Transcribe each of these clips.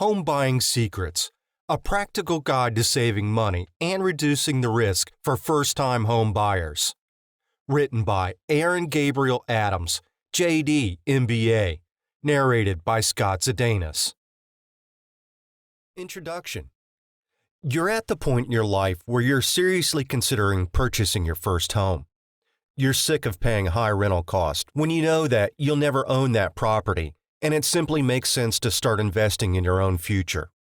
Home Buying Secrets, a practical guide to saving money and reducing the risk for first-time home buyers. Written by Aaron Gabriel Adams, J.D., M.B.A. Narrated by Scott Zadanis. Introduction. You're at the point in your life where you're seriously considering purchasing your first home. You're sick of paying high rental costs when you know that you'll never own that property, and it simply makes sense to start investing in your own future.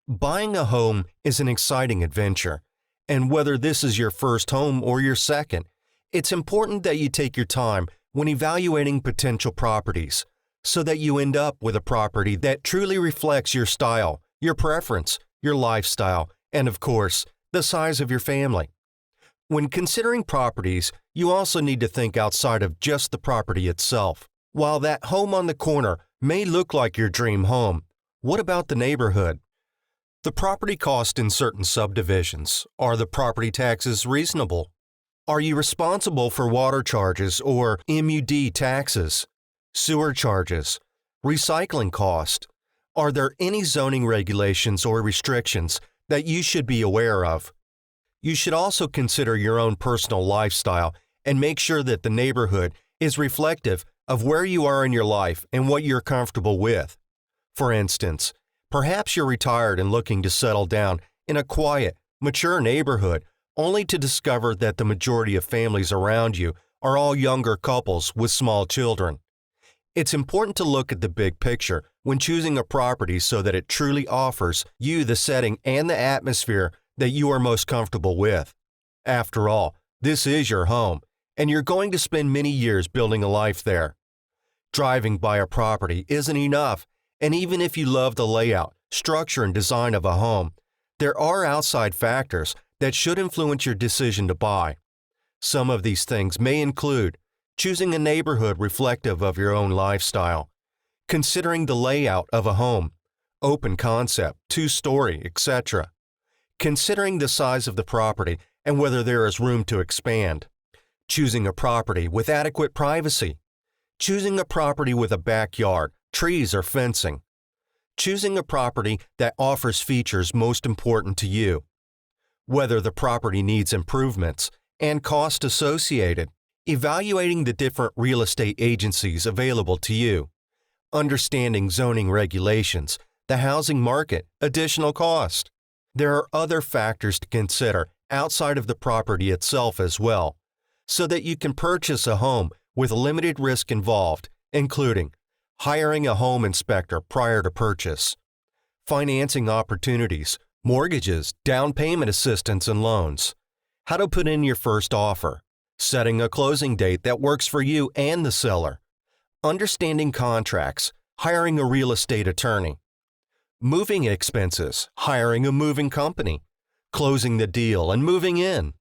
Buying a home is an exciting adventure, and whether this is your first home or your second, it's important that you take your time when evaluating potential properties so that you end up with a property that truly reflects your style, your preference, your lifestyle, and of course, the size of your family. When considering properties, you also need to think outside of just the property itself. While that home on the corner may look like your dream home, what about the neighborhood? The property cost in certain subdivisions. Are the property taxes reasonable? Are you responsible for water charges or MUD taxes, sewer charges, recycling cost? Are there any zoning regulations or restrictions that you should be aware of? You should also consider your own personal lifestyle and make sure that the neighborhood is reflective of where you are in your life and what you're comfortable with. For instance, perhaps you're retired and looking to settle down in a quiet, mature neighborhood, only to discover that the majority of families around you are all younger couples with small children. It's important to look at the big picture when choosing a property so that it truly offers you the setting and the atmosphere that you are most comfortable with. After all, this is your home, and you're going to spend many years building a life there. Driving by a property isn't enough, and even if you love the layout, structure, and design of a home, there are outside factors that should influence your decision to buy. Some of these things may include choosing a neighborhood reflective of your own lifestyle, considering the layout of a home, open concept, two-story, etc., considering the size of the property and whether there is room to expand, choosing a property with adequate privacy, choosing a property with a backyard, trees, or fencing, choosing a property that offers features most important to you, whether the property needs improvements, and cost associated, evaluating the different real estate agencies available to you, understanding zoning regulations, the housing market, additional cost. There are other factors to consider outside of the property itself as well, so that you can purchase a home with limited risk involved, including hiring a home inspector prior to purchase, financing opportunities, mortgages, down payment assistance and loans, how to put in your first offer, setting a closing date that works for you and the seller, understanding contracts, hiring a real estate attorney, moving expenses, hiring a moving company, closing the deal and moving in.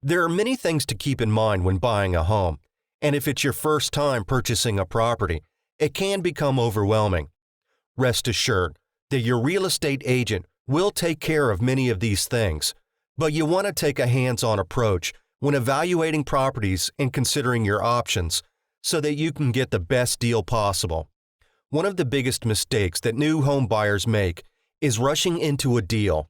There are many things to keep in mind when buying a home, and if it's your first time purchasing a property, it can become overwhelming. Rest assured that your real estate agent will take care of many of these things, but you want to take a hands-on approach when evaluating properties and considering your options so that you can get the best deal possible. One of the biggest mistakes that new home buyers make is rushing into a deal.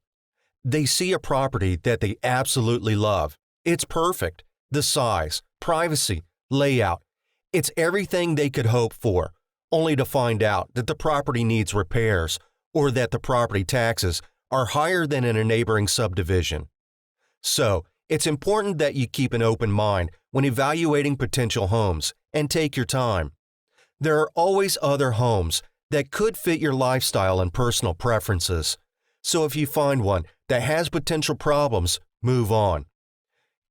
They see a property that they absolutely love. It's perfect. The size, privacy, layout. It's everything they could hope for, only to find out that the property needs repairs or that the property taxes are higher than in a neighboring subdivision. So, it's important that you keep an open mind when evaluating potential homes and take your time. There are always other homes that could fit your lifestyle and personal preferences. So if you find one that has potential problems, move on.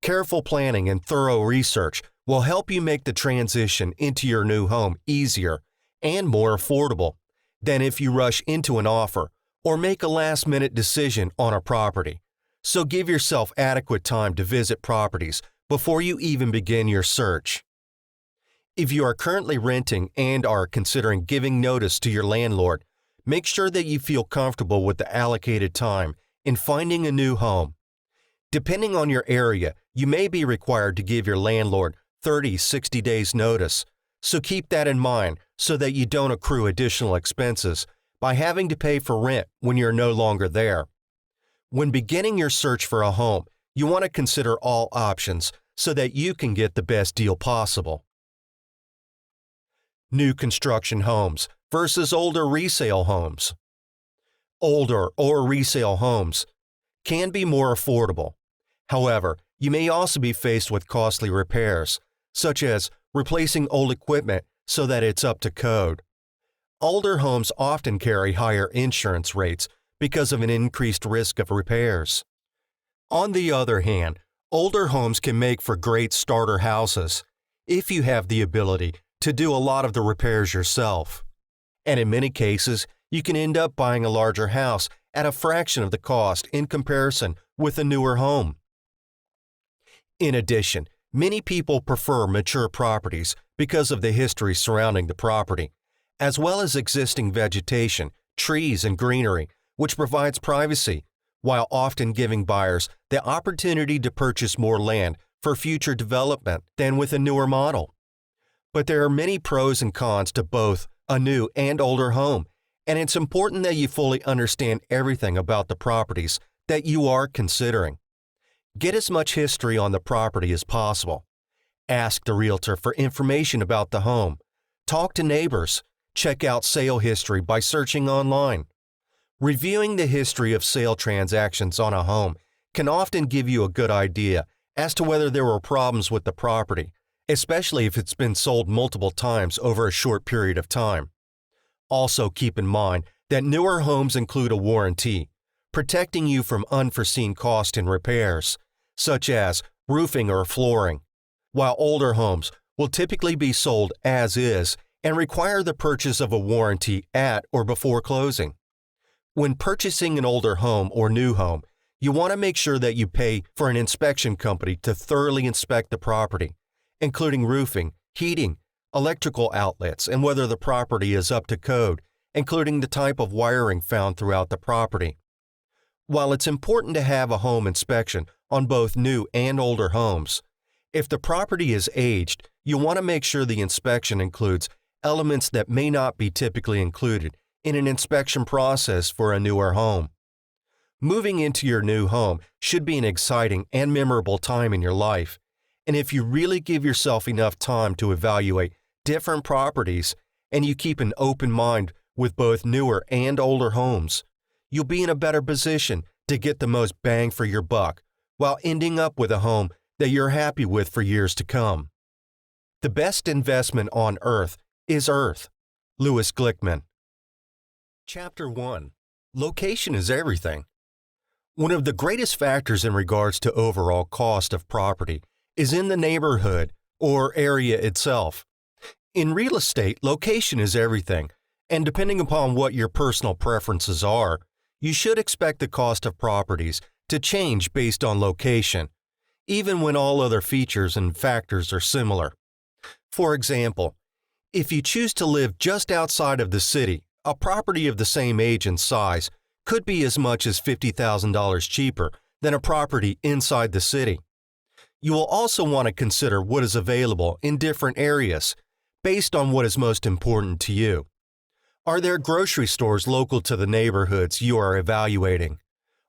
Careful planning and thorough research will help you make the transition into your new home easier and more affordable than if you rush into an offer or make a last-minute decision on a property. So give yourself adequate time to visit properties before you even begin your search. If you are currently renting and are considering giving notice to your landlord, make sure that you feel comfortable with the allocated time in finding a new home. Depending on your area, you may be required to give your landlord 30-60 days notice, so keep that in mind so that you don't accrue additional expenses by having to pay for rent when you're no longer there. When beginning your search for a home, you want to consider all options so that you can get the best deal possible. New construction homes versus older resale homes. Older or resale homes can be more affordable. However, you may also be faced with costly repairs, such as replacing old equipment so that it's up to code. Older homes often carry higher insurance rates because of an increased risk of repairs. On the other hand, older homes can make for great starter houses if you have the ability to do a lot of the repairs yourself. And in many cases, you can end up buying a larger house at a fraction of the cost in comparison with a newer home. In addition, many people prefer mature properties because of the history surrounding the property, as well as existing vegetation, trees, and greenery, which provides privacy, while often giving buyers the opportunity to purchase more land for future development than with a newer model. But there are many pros and cons to both a new and older home, and it's important that you fully understand everything about the properties that you are considering. Get as much history on the property as possible. Ask the realtor for information about the home. Talk to neighbors. Check out sale history by searching online. Reviewing the history of sale transactions on a home can often give you a good idea as to whether there were problems with the property, especially if it's been sold multiple times over a short period of time. Also keep in mind that newer homes include a warranty, protecting you from unforeseen costs and repairs, such as roofing or flooring, while older homes will typically be sold as is and require the purchase of a warranty at or before closing. When purchasing an older home or new home, you want to make sure that you pay for an inspection company to thoroughly inspect the property, including roofing, heating, electrical outlets, and whether the property is up to code, including the type of wiring found throughout the property. While it's important to have a home inspection on both new and older homes, if the property is aged, you want to make sure the inspection includes elements that may not be typically included in an inspection process for a newer home. Moving into your new home should be an exciting and memorable time in your life, and if you really give yourself enough time to evaluate different properties and you keep an open mind with both newer and older homes, you'll be in a better position to get the most bang for your buck while ending up with a home that you're happy with for years to come. The best investment on earth is earth. Louis Glickman. Chapter 1. Location is everything. One of the greatest factors in regards to overall cost of property is in the neighborhood or area itself. In real estate, location is everything, and depending upon what your personal preferences are, you should expect the cost of properties to change based on location, even when all other features and factors are similar. For example, if you choose to live just outside of the city, a property of the same age and size could be as much as $50,000 cheaper than a property inside the city. You will also want to consider what is available in different areas based on what is most important to you. Are there grocery stores local to the neighborhoods you are evaluating?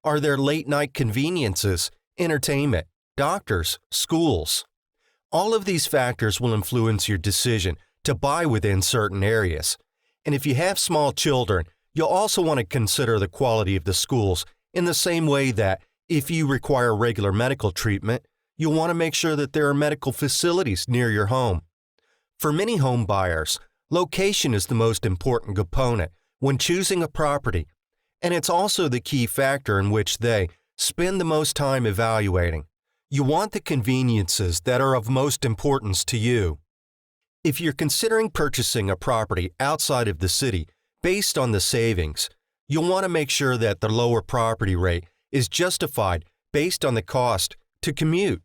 Are there late-night conveniences, entertainment, doctors, schools? All of these factors will influence your decision to buy within certain areas. And if you have small children, you'll also want to consider the quality of the schools in the same way that if you require regular medical treatment, you'll want to make sure that there are medical facilities near your home. For many home buyers, location is the most important component when choosing a property, and it's also the key factor in which they spend the most time evaluating. You want the conveniences that are of most importance to you. If you're considering purchasing a property outside of the city based on the savings, you'll want to make sure that the lower property rate is justified based on the cost to commute.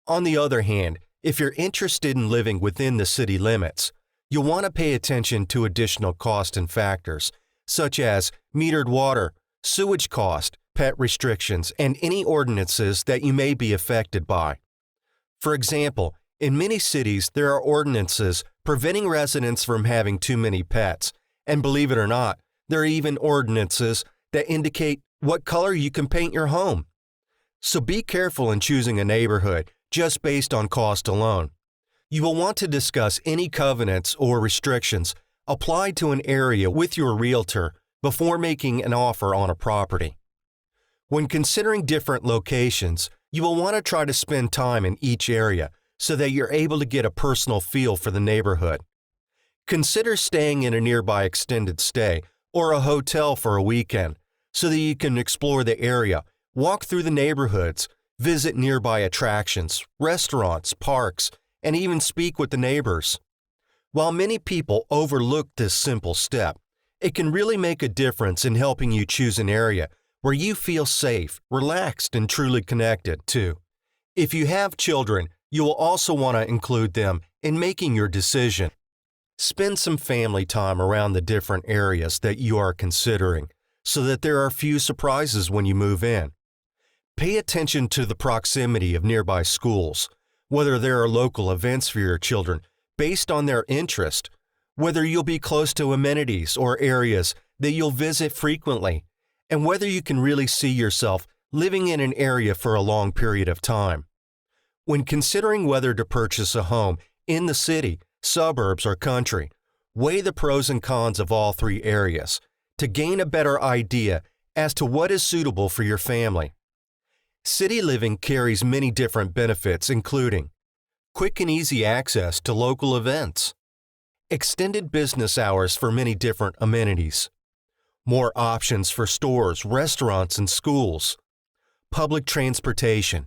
On the other hand, if you're interested in living within the city limits, you'll want to pay attention to additional costs and factors, such as metered water, sewage cost, pet restrictions, and any ordinances that you may be affected by. For example, in many cities, there are ordinances preventing residents from having too many pets, and believe it or not, There are even ordinances that indicate what color you can paint your home. So be careful in choosing a neighborhood just based on cost alone. You will want to discuss any covenants or restrictions applied to an area with your realtor before making an offer on a property. When considering different locations, you will want to try to spend time in each area so that you're able to get a personal feel for the neighborhood. Consider staying in a nearby extended stay or a hotel for a weekend so that you can explore the area, walk through the neighborhoods, visit nearby attractions, restaurants, parks, and even speak with the neighbors. While many people overlook this simple step, it can really make a difference in helping you choose an area where you feel safe, relaxed, and truly connected to. If you have children, you will also want to include them in making your decision. Spend some family time around the different areas that you are considering so that there are few surprises when you move in. Pay attention to the proximity of nearby schools, whether there are local events for your children based on their interest, whether you'll be close to amenities or areas that you'll visit frequently, and whether you can really see yourself living in an area for a long period of time. When considering whether to purchase a home in the city, suburbs, or country, weigh the pros and cons of all three areas to gain a better idea as to what is suitable for your family. City living carries many different benefits, including quick and easy access to local events, extended business hours for many different amenities, more options for stores, restaurants, and schools, public transportation,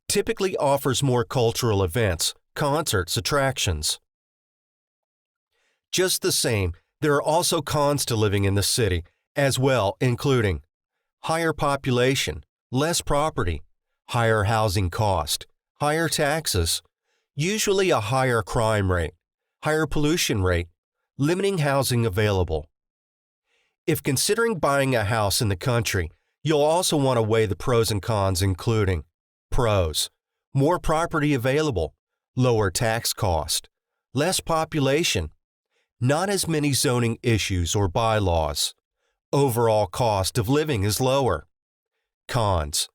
typically offers more cultural events, concerts, attractions. Just the same, there are also cons to living in the city as well, including higher population, less property, higher housing cost, higher taxes, usually a higher crime rate, higher pollution rate, limiting housing available. If considering buying a house in the country, you'll also want to weigh the pros and cons, including pros: more property available, lower tax cost, less population, not as many zoning issues or bylaws, overall cost of living is lower. Cons: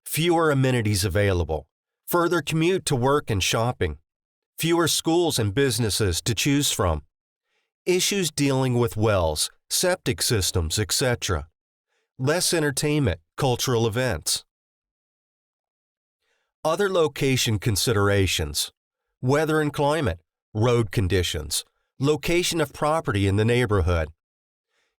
fewer amenities available, further commute to work and shopping, fewer schools and businesses to choose from, issues dealing with wells, septic systems, etc., less entertainment, cultural events. Other location considerations: weather and climate, road conditions, location of property in the neighborhood.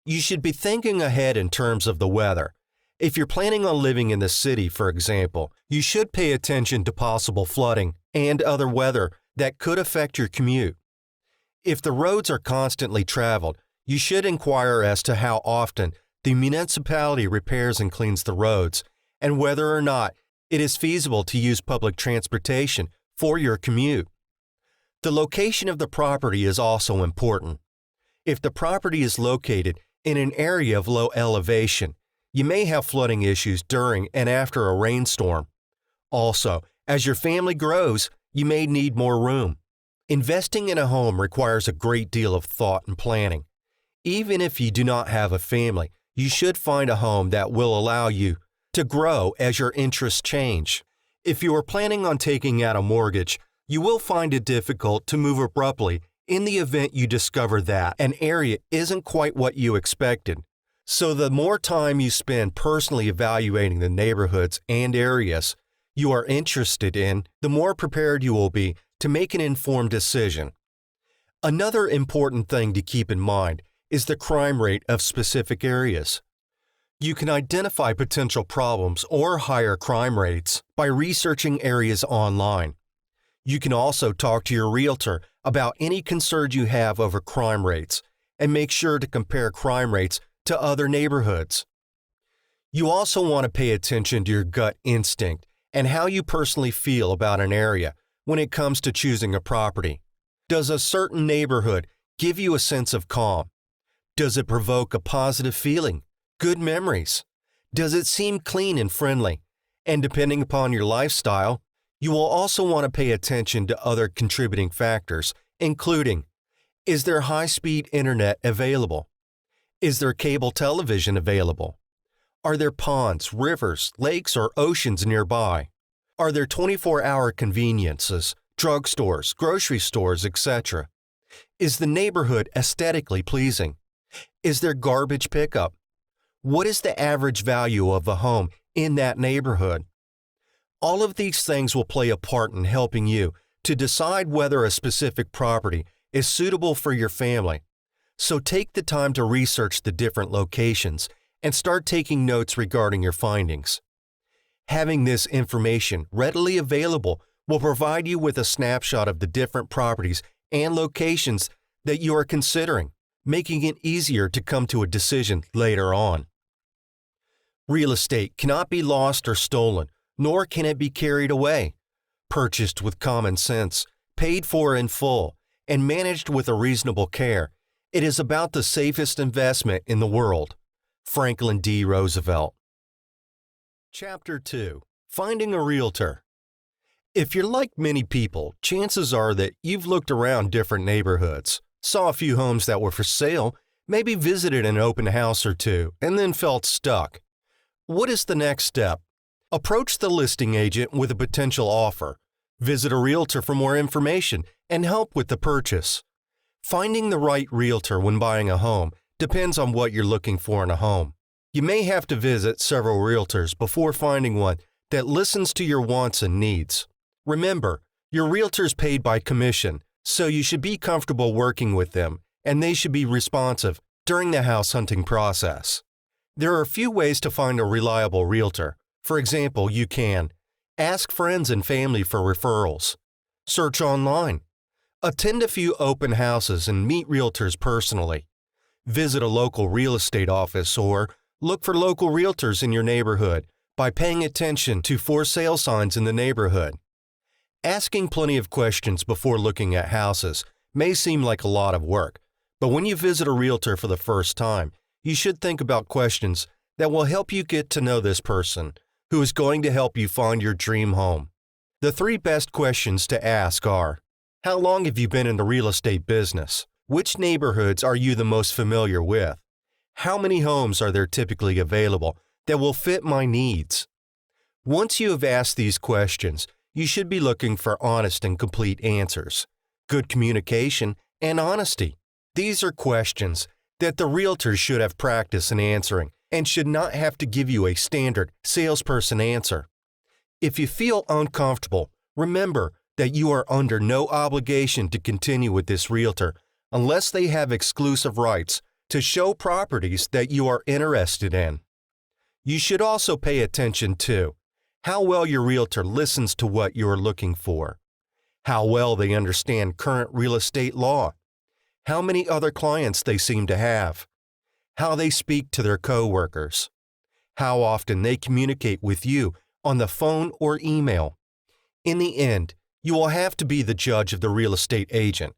You should be thinking ahead in terms of the weather. If you're planning on living in the city, for example, you should pay attention to possible flooding and other weather that could affect your commute. If the roads are constantly traveled, you should inquire as to how often the municipality repairs and cleans the roads, and whether or not it is feasible to use public transportation for your commute. The location of the property is also important. If the property is located in an area of low elevation, you may have flooding issues during and after a rainstorm. Also, as your family grows, you may need more room. Investing in a home requires a great deal of thought and planning. Even if you do not have a family, you should find a home that will allow you to grow as your interests change. If you are planning on taking out a mortgage, you will find it difficult to move abruptly in the event you discover that an area isn't quite what you expected. So the more time you spend personally evaluating the neighborhoods and areas you are interested in, the more prepared you will be to make an informed decision. Another important thing to keep in mind is the crime rate of specific areas. You can identify potential problems or higher crime rates by researching areas online. You can also talk to your realtor about any concerns you have over crime rates and make sure to compare crime rates to other neighborhoods. You also want to pay attention to your gut instinct and how you personally feel about an area when it comes to choosing a property. Does a certain neighborhood give you a sense of calm? Does it provoke a positive feeling, good memories? Does it seem clean and friendly? And depending upon your lifestyle, you will also want to pay attention to other contributing factors, including: is there high-speed internet available? Is there cable television available? Are there ponds, rivers, lakes, or oceans nearby? Are there 24-hour conveniences, drugstores, grocery stores, etc.? Is the neighborhood aesthetically pleasing? Is there garbage pickup? What is the average value of a home in that neighborhood? All of these things will play a part in helping you to decide whether a specific property is suitable for your family. So take the time to research the different locations and start taking notes regarding your findings. Having this information readily available will provide you with a snapshot of the different properties and locations that you are considering, making it easier to come to a decision later on. Real estate cannot be lost or stolen, nor can it be carried away. Purchased with common sense, paid for in full, and managed with a reasonable care, it is about the safest investment in the world. Franklin D. Roosevelt. Chapter 2. Finding a Realtor. If you're like many people, chances are that you've looked around different neighborhoods, saw a few homes that were for sale, maybe visited an open house or two, and then felt stuck. What is the next step? Approach the listing agent with a potential offer. Visit a realtor for more information and help with the purchase. Finding the right realtor when buying a home depends on what you're looking for in a home. You may have to visit several realtors before finding one that listens to your wants and needs. Remember, your realtor's paid by commission, so you should be comfortable working with them, and they should be responsive during the house hunting process. There are a few ways to find a reliable realtor. For example, you can ask friends and family for referrals, search online, attend a few open houses and meet realtors personally, visit a local real estate office, or look for local realtors in your neighborhood by paying attention to for sale signs in the neighborhood. Asking plenty of questions before looking at houses may seem like a lot of work, but when you visit a realtor for the first time, you should think about questions that will help you get to know this person, who is going to help you find your dream home. The 3 best questions to ask are: how long have you been in the real estate business? Which neighborhoods are you the most familiar with? How many homes are there typically available that will fit my needs? Once you have asked these questions, you should be looking for honest and complete answers, good communication, and honesty. These are questions that the realtor should have practice in answering and should not have to give you a standard salesperson answer. If you feel uncomfortable, remember that you are under no obligation to continue with this realtor unless they have exclusive rights to show properties that you are interested in. You should also pay attention to how well your realtor listens to what you are looking for, how well they understand current real estate law, how many other clients they seem to have, how they speak to their coworkers, how often they communicate with you on the phone or email. In the end, you will have to be the judge of the real estate agent.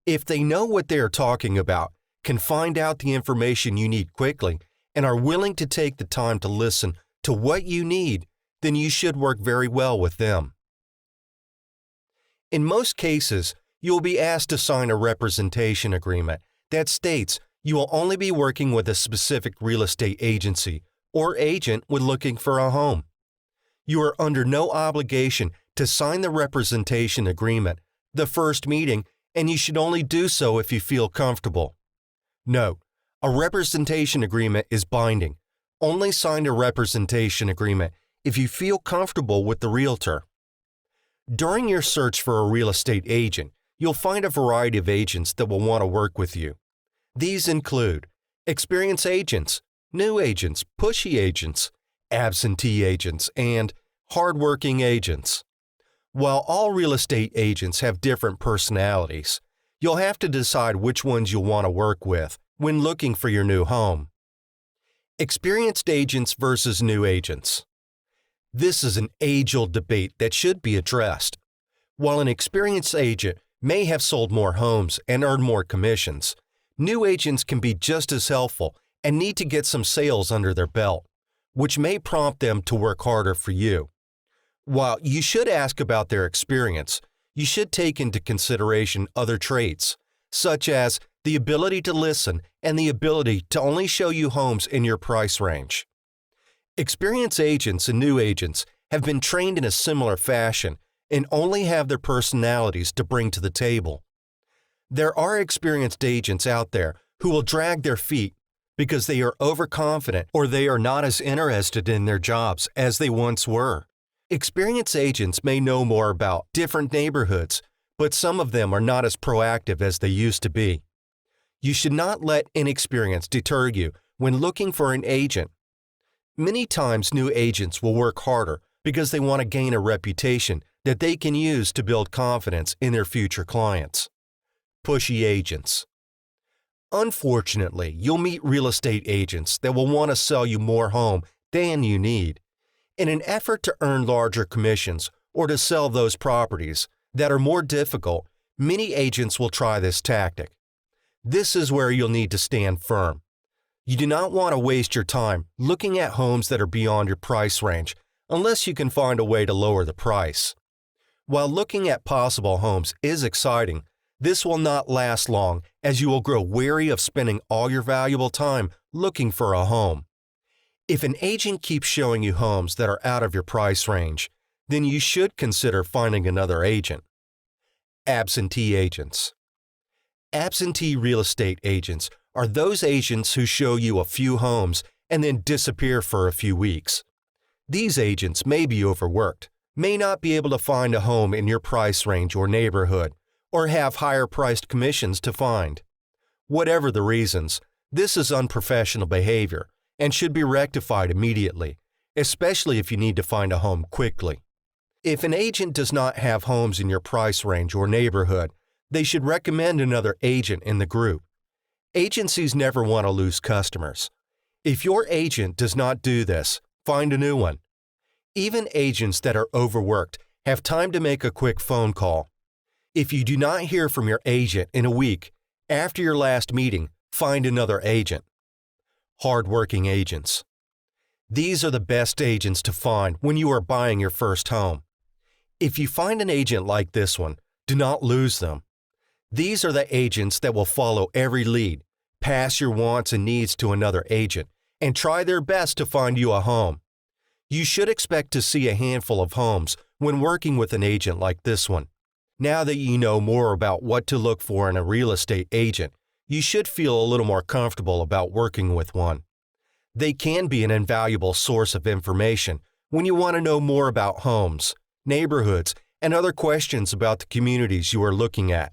If they know what they are talking about, can find out the information you need quickly, and are willing to take the time to listen to what you need, then you should work very well with them. In most cases, you will be asked to sign a representation agreement that states you will only be working with a specific real estate agency or agent when looking for a home. You are under no obligation to sign the representation agreement the first meeting, and you should only do so if you feel comfortable. Note, a representation agreement is binding. Only sign a representation agreement if you feel comfortable with the realtor. During your search for a real estate agent, you'll find a variety of agents that will want to work with you. These include experienced agents, new agents, pushy agents, absentee agents, and hardworking agents. While all real estate agents have different personalities, you'll have to decide which ones you'll want to work with when looking for your new home. Experienced agents versus new agents. This is an age-old debate that should be addressed. While an experienced agent may have sold more homes and earned more commissions, new agents can be just as helpful and need to get some sales under their belt, which may prompt them to work harder for you. While you should ask about their experience, you should take into consideration other traits, such as the ability to listen, and the ability to only show you homes in your price range. Experienced agents and new agents have been trained in a similar fashion and only have their personalities to bring to the table. There are experienced agents out there who will drag their feet because they are overconfident or they are not as interested in their jobs as they once were. Experienced agents may know more about different neighborhoods, but some of them are not as proactive as they used to be. You should not let inexperience deter you when looking for an agent. Many times new agents will work harder because they want to gain a reputation that they can use to build confidence in their future clients. Pushy agents. Unfortunately, you'll meet real estate agents that will want to sell you more home than you need. In an effort to earn larger commissions or to sell those properties that are more difficult, many agents will try this tactic. This is where you'll need to stand firm. You do not want to waste your time looking at homes that are beyond your price range unless you can find a way to lower the price. While looking at possible homes is exciting, this will not last long as you will grow weary of spending all your valuable time looking for a home. If an agent keeps showing you homes that are out of your price range, then you should consider finding another agent. Absentee agents. Absentee real estate agents are those agents who show you a few homes and then disappear for a few weeks. These agents may be overworked, may not be able to find a home in your price range or neighborhood, or have higher priced commissions to find. Whatever the reasons, this is unprofessional behavior and should be rectified immediately, especially if you need to find a home quickly. If an agent does not have homes in your price range or neighborhood, they should recommend another agent in the group. Agencies never want to lose customers. If your agent does not do this, find a new one. Even agents that are overworked have time to make a quick phone call. If you do not hear from your agent in a week, after your last meeting, find another agent. Hardworking agents. These are the best agents to find when you are buying your first home. If you find an agent like this one, do not lose them. These are the agents that will follow every lead, pass your wants and needs to another agent, and try their best to find you a home. You should expect to see a handful of homes when working with an agent like this one. Now that you know more about what to look for in a real estate agent, you should feel a little more comfortable about working with one. They can be an invaluable source of information when you want to know more about homes, neighborhoods, and other questions about the communities you are looking at.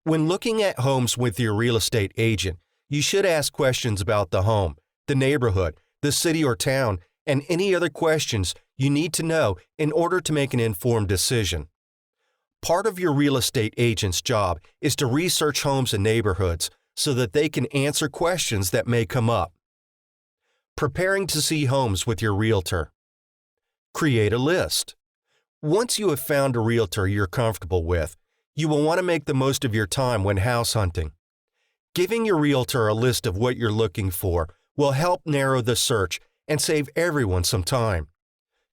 When looking at homes with your real estate agent, you should ask questions about the home, the neighborhood, the city or town, and any other questions you need to know in order to make an informed decision. Part of your real estate agent's job is to research homes and neighborhoods so that they can answer questions that may come up. Preparing to see homes with your realtor. Create a list. Once you have found a realtor you're comfortable with, you will want to make the most of your time when house hunting. Giving your realtor a list of what you're looking for will help narrow the search and save everyone some time.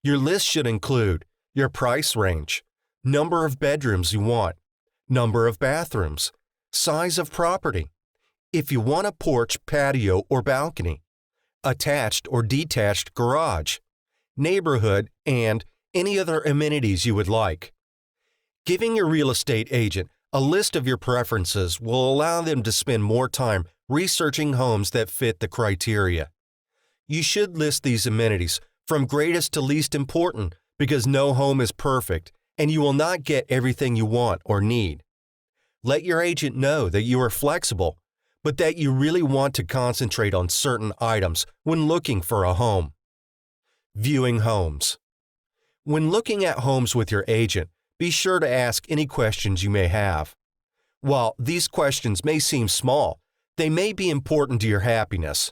Your list should include your price range, number of bedrooms you want, number of bathrooms, size of property, if you want a porch, patio, or balcony, attached or detached garage, neighborhood, and any other amenities you would like. Giving your real estate agent a list of your preferences will allow them to spend more time researching homes that fit the criteria. You should list these amenities from greatest to least important because no home is perfect and you will not get everything you want or need. Let your agent know that you are flexible, but that you really want to concentrate on certain items when looking for a home. Viewing homes. When looking at homes with your agent, be sure to ask any questions you may have. While these questions may seem small, they may be important to your happiness.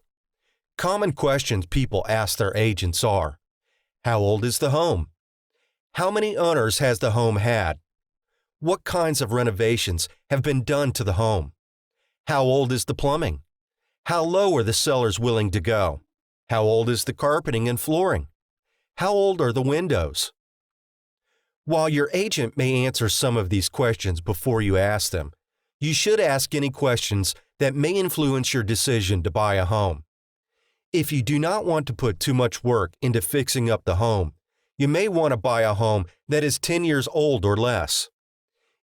Common questions people ask their agents are: how old is the home? How many owners has the home had? What kinds of renovations have been done to the home? How old is the plumbing? How low are the sellers willing to go? How old is the carpeting and flooring? How old are the windows? While your agent may answer some of these questions before you ask them, You should ask any questions that may influence your decision to buy a home. If you do not want to put too much work into fixing up the home, you may want to buy a home that is 10 years old or less.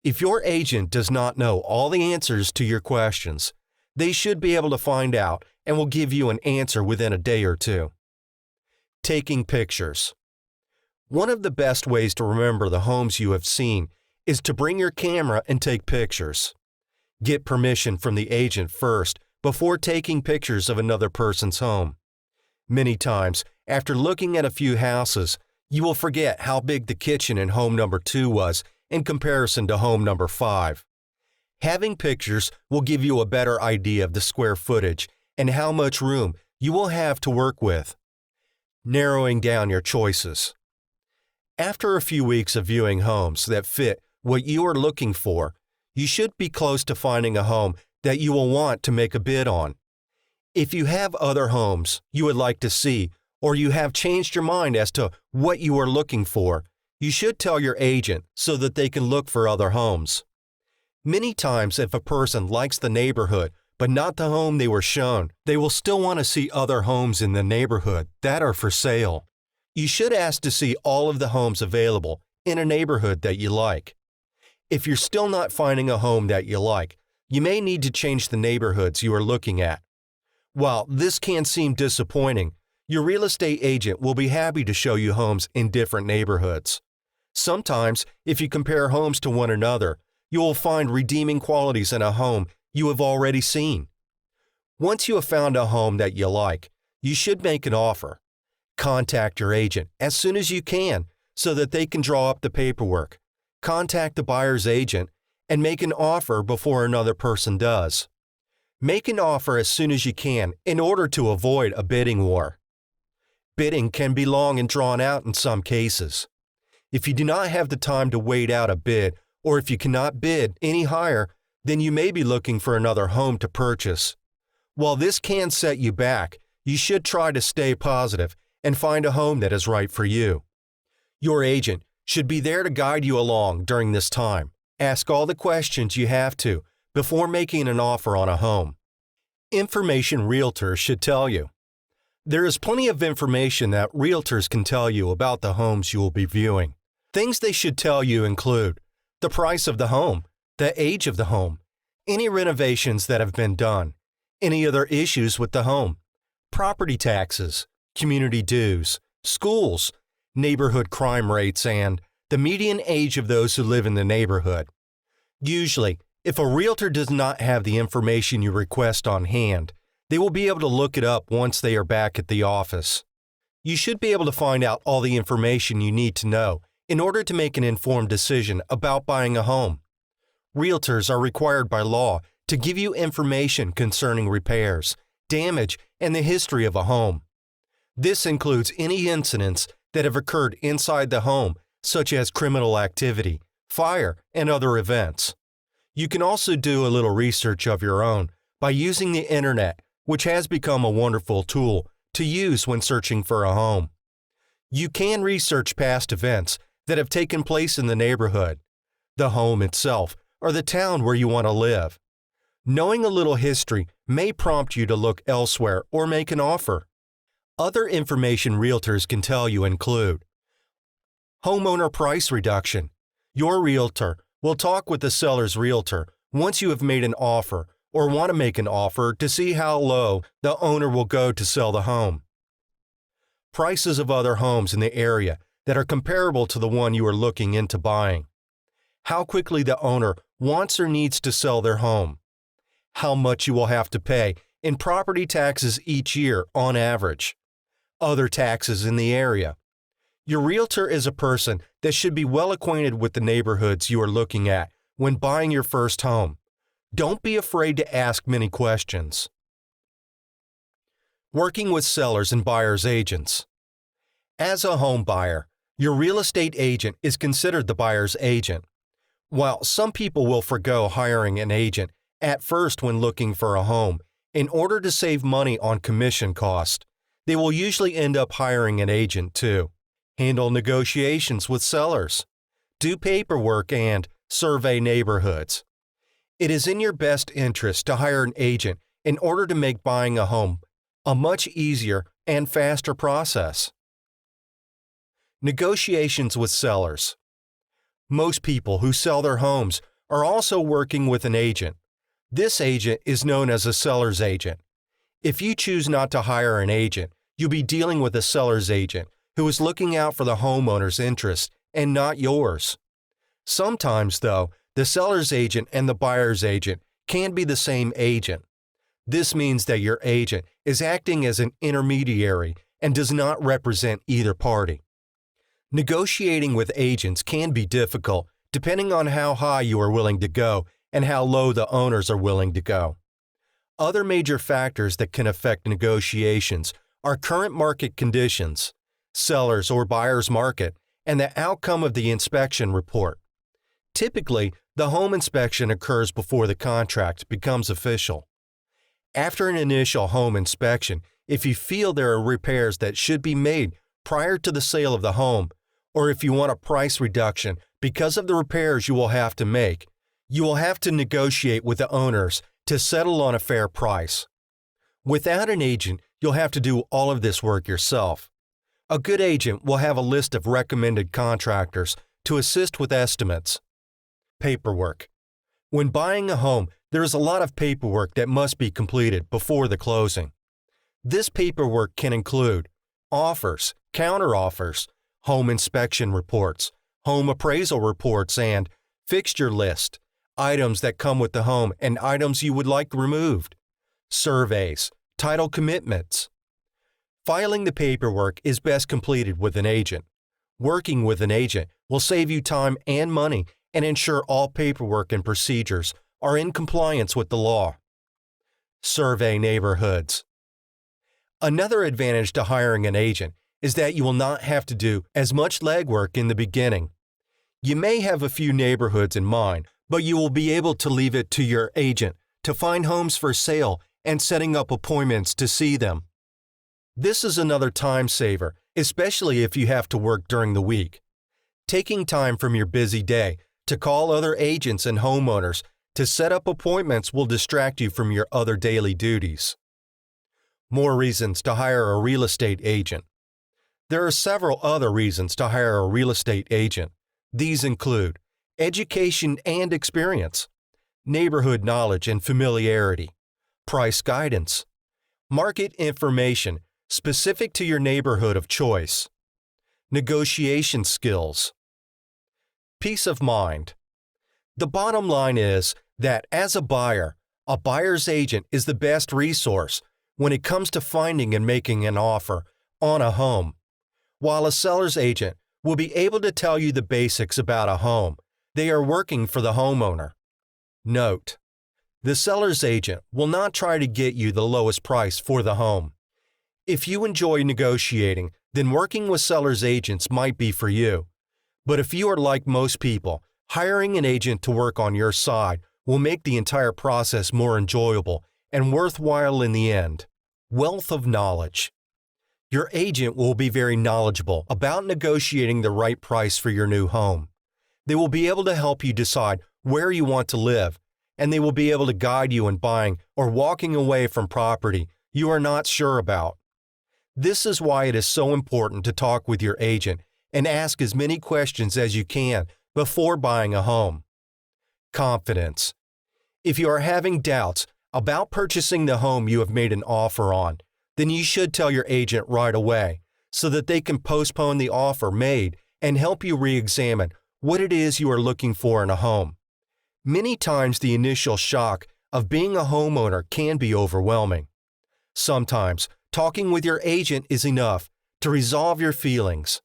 If your agent does not know all the answers to your questions, they should be able to find out and will give you an answer within a day or two. Taking pictures. One of the best ways to remember the homes you have seen is to bring your camera and take pictures. Get permission from the agent first before taking pictures of another person's home. Many times, after looking at a few houses, you will forget how big the kitchen in home number 2 was in comparison to home number 5. Having pictures will give you a better idea of the square footage and how much room you will have to work with. Narrowing down your choices. After a few weeks of viewing homes that fit what you are looking for, you should be close to finding a home that you will want to make a bid on. If you have other homes you would like to see, or you have changed your mind as to what you are looking for, you should tell your agent so that they can look for other homes. Many times, if a person likes the neighborhood but not the home they were shown, they will still want to see other homes in the neighborhood that are for sale. You should ask to see all of the homes available in a neighborhood that you like. If you're still not finding a home that you like, you may need to change the neighborhoods you are looking at. While this can seem disappointing, your real estate agent will be happy to show you homes in different neighborhoods. Sometimes, if you compare homes to one another, you will find redeeming qualities in a home you have already seen. Once you have found a home that you like, you should make an offer. Contact your agent as soon as you can so that they can draw up the paperwork. Contact the buyer's agent and make an offer before another person does. Make an offer as soon as you can in order to avoid a bidding war. Bidding can be long and drawn out in some cases. If you do not have the time to wait out a bid, or if you cannot bid any higher, then you may be looking for another home to purchase. While this can set you back, you should try to stay positive and find a home that is right for you. Your agent should be there to guide you along during this time. Ask all the questions you have to before making an offer on a home. Information realtors should tell you. There is plenty of information that realtors can tell you about the homes you will be viewing. Things they should tell you include the price of the home, the age of the home, any renovations that have been done, any other issues with the home, property taxes, community dues, schools, neighborhood crime rates, and the median age of those who live in the neighborhood. Usually, if a realtor does not have the information you request on hand, they will be able to look it up once they are back at the office. You should be able to find out all the information you need to know in order to make an informed decision about buying a home. Realtors are required by law to give you information concerning repairs, damage, and the history of a home. This includes any incidents that have occurred inside the home, such as criminal activity, fire, and other events. You can also do a little research of your own by using the internet, which has become a wonderful tool to use when searching for a home. You can research past events that have taken place in the neighborhood, the home itself, or the town where you want to live. Knowing a little history may prompt you to look elsewhere or make an offer. Other information realtors can tell you include homeowner price reduction. Your realtor will talk with the seller's realtor once you have made an offer or want to make an offer to see how low the owner will go to sell the home. Prices of other homes in the area that are comparable to the one you are looking into buying. How quickly the owner wants or needs to sell their home. How much you will have to pay in property taxes each year on average. Other taxes in the area. Your realtor is a person that should be well acquainted with the neighborhoods you are looking at when buying your first home. Don't be afraid to ask many questions. Working with sellers and buyer's agents. As a home buyer, your real estate agent is considered the buyer's agent. While some people will forgo hiring an agent at first when looking for a home, in order to save money on commission cost, they will usually end up hiring an agent too. Handle negotiations with sellers. Do paperwork and survey neighborhoods. It is in your best interest to hire an agent in order to make buying a home a much easier and faster process. Negotiations with sellers. Most people who sell their homes are also working with an agent. This agent is known as a seller's agent. If you choose not to hire an agent, you'll be dealing with a seller's agent who is looking out for the homeowner's interests and not yours. Sometimes, though, the seller's agent and the buyer's agent can be the same agent. This means that your agent is acting as an intermediary and does not represent either party. Negotiating with agents can be difficult depending on how high you are willing to go and how low the owners are willing to go. Other major factors that can affect negotiations are current market conditions, seller's or buyer's market, and the outcome of the inspection report. Typically, the home inspection occurs before the contract becomes official. After an initial home inspection, if you feel there are repairs that should be made prior to the sale of the home, or if you want a price reduction because of the repairs you will have to make, you will have to negotiate with the owners to settle on a fair price. Without an agent, you'll have to do all of this work yourself. A good agent will have a list of recommended contractors to assist with estimates. Paperwork. When buying a home, there is a lot of paperwork that must be completed before the closing. This paperwork can include offers, counteroffers, home inspection reports, home appraisal reports, and fixture list, items that come with the home and items you would like removed, surveys, title commitments. Filing the paperwork is best completed with an agent. Working with an agent will save you time and money and ensure all paperwork and procedures are in compliance with the law. Survey neighborhoods. Another advantage to hiring an agent is that you will not have to do as much legwork in the beginning. You may have a few neighborhoods in mind, but you will be able to leave it to your agent to find homes for sale and setting up appointments to see them. This is another time saver, especially if you have to work during the week. Taking time from your busy day to call other agents and homeowners to set up appointments will distract you from your other daily duties. More reasons to hire a real estate agent. There are several other reasons to hire a real estate agent. These include education and experience, neighborhood knowledge and familiarity, price guidance, market information specific to your neighborhood of choice, negotiation skills, peace of mind. The bottom line is that as a buyer's agent is the best resource when it comes to finding and making an offer on a home, while a seller's agent will be able to tell you the basics about a home. They are working for the homeowner. Note: the seller's agent will not try to get you the lowest price for the home. If you enjoy negotiating, then working with seller's agents might be for you. But if you are like most people, hiring an agent to work on your side will make the entire process more enjoyable and worthwhile in the end. Wealth of knowledge. Your agent will be very knowledgeable about negotiating the right price for your new home. They will be able to help you decide where you want to live, and they will be able to guide you in buying or walking away from property you are not sure about. This is why it is so important to talk with your agent and ask as many questions as you can before buying a home. Confidence. If you are having doubts about purchasing the home you have made an offer on, then you should tell your agent right away so that they can postpone the offer made and help you re-examine what it is you are looking for in a home. Many times the initial shock of being a homeowner can be overwhelming. Sometimes talking with your agent is enough to resolve your feelings.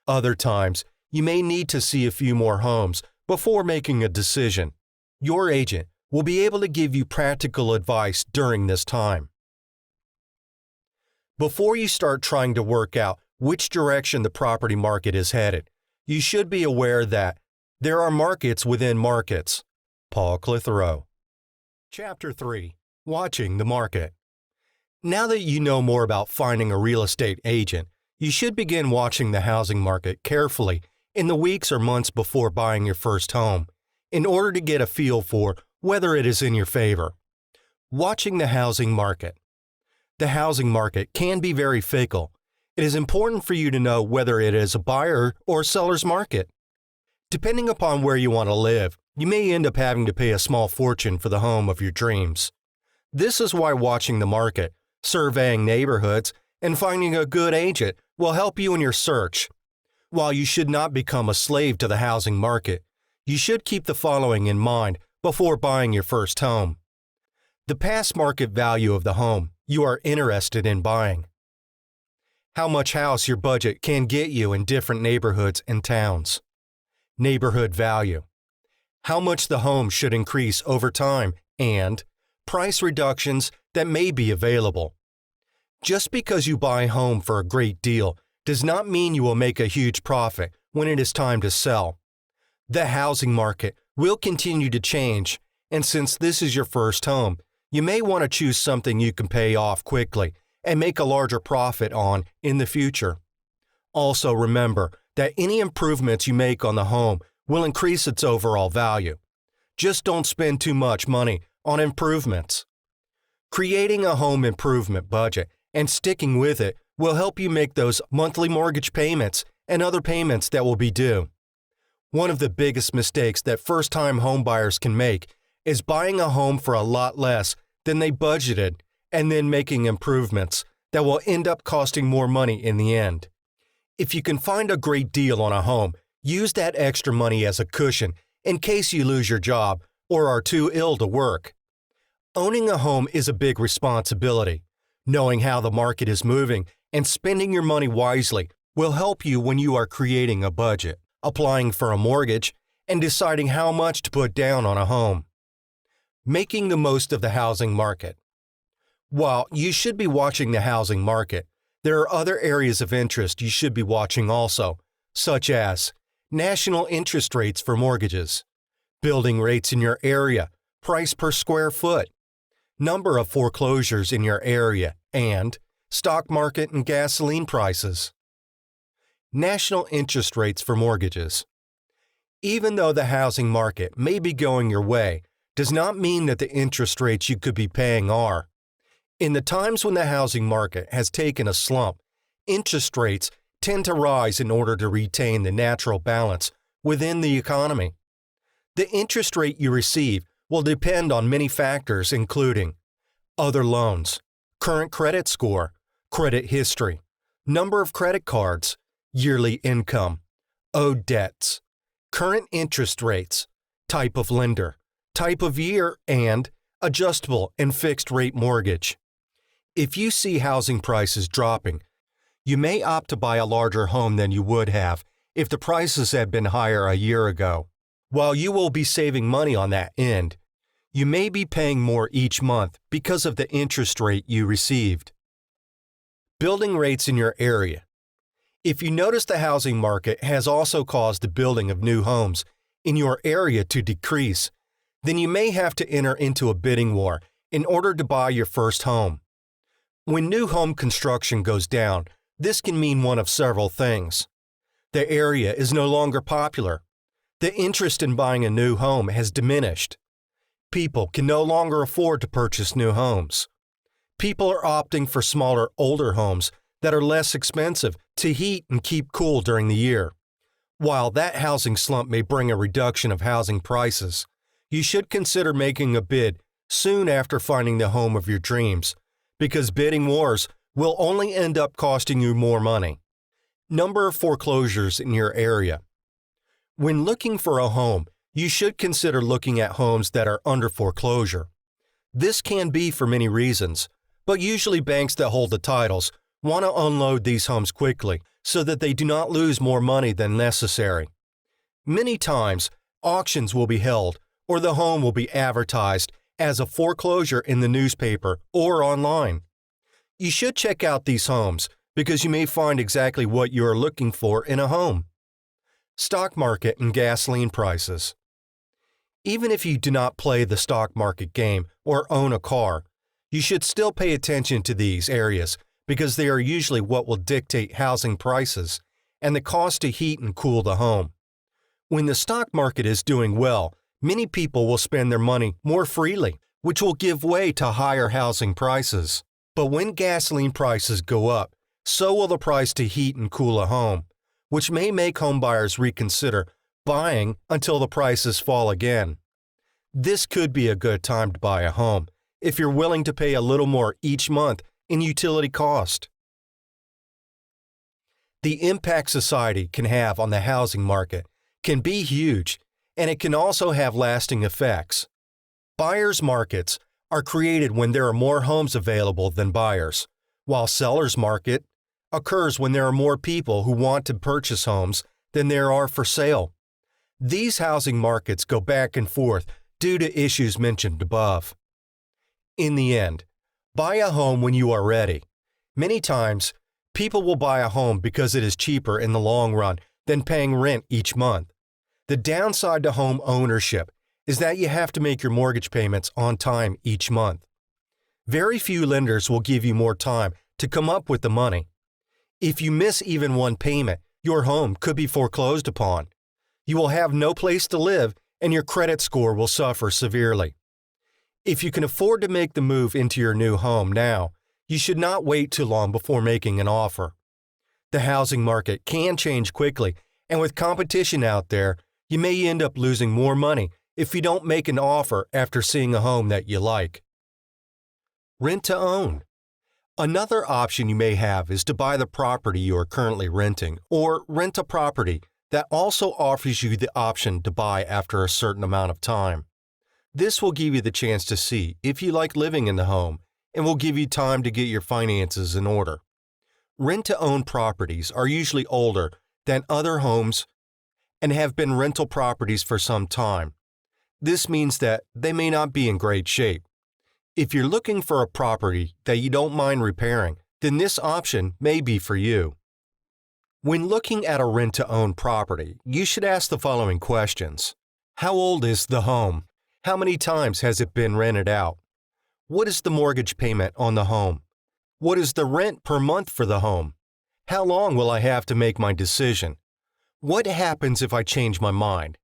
Other times, you may need to see a few more homes before making a decision. Your agent will be able to give you practical advice during this time. Before you start trying to work out which direction the property market is headed, you should be aware that there are markets within markets. Paul Clitheroe. Chapter 3. Watching the market. Now that you know more about finding a real estate agent, you should begin watching the housing market carefully in the weeks or months before buying your first home, in order to get a feel for whether it is in your favor. Watching the housing market. The housing market can be very fickle. It is important for you to know whether it is a buyer or seller's market. Depending upon where you want to live, you may end up having to pay a small fortune for the home of your dreams. This is why watching the market, surveying neighborhoods, and finding a good agent will help you in your search. While you should not become a slave to the housing market, you should keep the following in mind before buying your first home. The past market value of the home you are interested in buying. How much house your budget can get you in different neighborhoods and towns. Neighborhood value. How much the home should increase over time and price reductions that may be available. Just because you buy a home for a great deal does not mean you will make a huge profit when it is time to sell. The housing market will continue to change, and since this is your first home, you may want to choose something you can pay off quickly and make a larger profit on in the future. Also remember that any improvements you make on the home will increase its overall value. Just don't spend too much money on improvements. Creating a home improvement budget and sticking with it will help you make those monthly mortgage payments and other payments that will be due. One of the biggest mistakes that first-time homebuyers can make is buying a home for a lot less than they budgeted and then making improvements that will end up costing more money in the end. If you can find a great deal on a home, use that extra money as a cushion in case you lose your job or are too ill to work. Owning a home is a big responsibility. Knowing how the market is moving and spending your money wisely will help you when you are creating a budget, applying for a mortgage, and deciding how much to put down on a home. Making the most of the housing market. While you should be watching the housing market, there are other areas of interest you should be watching also, such as national interest rates for mortgages, building rates in your area, price per square foot, number of foreclosures in your area, and stock market and gasoline prices. National interest rates for mortgages. Even though the housing market may be going your way, does not mean that the interest rates you could be paying are. In the times when the housing market has taken a slump, interest rates tend to rise in order to retain the natural balance within the economy. The interest rate you receive will depend on many factors including other loans, current credit score, credit history, number of credit cards, yearly income, owed debts, current interest rates, type of lender, type of year, and adjustable and fixed rate mortgage. If you see housing prices dropping, you may opt to buy a larger home than you would have if the prices had been higher a year ago. While you will be saving money on that end, you may be paying more each month because of the interest rate you received. Building rates in your area. If you notice the housing market has also caused the building of new homes in your area to decrease, then you may have to enter into a bidding war in order to buy your first home. When new home construction goes down, this can mean one of several things. The area is no longer popular. The interest in buying a new home has diminished. People can no longer afford to purchase new homes. People are opting for smaller, older homes that are less expensive to heat and keep cool during the year. While that housing slump may bring a reduction of housing prices, you should consider making a bid soon after finding the home of your dreams, because bidding wars will only end up costing you more money. Number of foreclosures in your area. When looking for a home, you should consider looking at homes that are under foreclosure. This can be for many reasons, but usually banks that hold the titles want to unload these homes quickly so that they do not lose more money than necessary. Many times, auctions will be held or the home will be advertised as a foreclosure in the newspaper or online. You should check out these homes because you may find exactly what you are looking for in a home. Stock market and gasoline prices. Even if you do not play the stock market game or own a car, you should still pay attention to these areas because they are usually what will dictate housing prices and the cost to heat and cool the home. When the stock market is doing well, Many people will spend their money more freely, which will give way to higher housing prices. But when gasoline prices go up, so will the price to heat and cool a home, which may make home buyers reconsider buying until the prices fall again. This could be a good time to buy a home if you're willing to pay a little more each month in utility cost. The impact society can have on the housing market can be huge, and it can also have lasting effects. Buyers' markets are created when there are more homes available than buyers, while sellers' market occurs when there are more people who want to purchase homes than there are for sale. These housing markets go back and forth due to issues mentioned above. In the end, buy a home when you are ready. Many times, people will buy a home because it is cheaper in the long run than paying rent each month. The downside to home ownership is that you have to make your mortgage payments on time each month. Very few lenders will give you more time to come up with the money. If you miss even one payment, your home could be foreclosed upon. You will have no place to live and your credit score will suffer severely. If you can afford to make the move into your new home now, you should not wait too long before making an offer. The housing market can change quickly, and with competition out there, you may end up losing more money if you don't make an offer after seeing a home that you like. Rent to own. Another option you may have is to buy the property you are currently renting, or rent a property that also offers you the option to buy after a certain amount of time. This will give you the chance to see if you like living in the home and will give you time to get your finances in order. Rent-to-own properties are usually older than other homes and have been rental properties for some time. This means that they may not be in great shape. If you're looking for a property that you don't mind repairing, then this option may be for you. When looking at a rent-to-own property, you should ask the following questions. How old is the home? How many times has it been rented out? What is the mortgage payment on the home? What is the rent per month for the home? How long will I have to make my decision? What happens if I change my mind?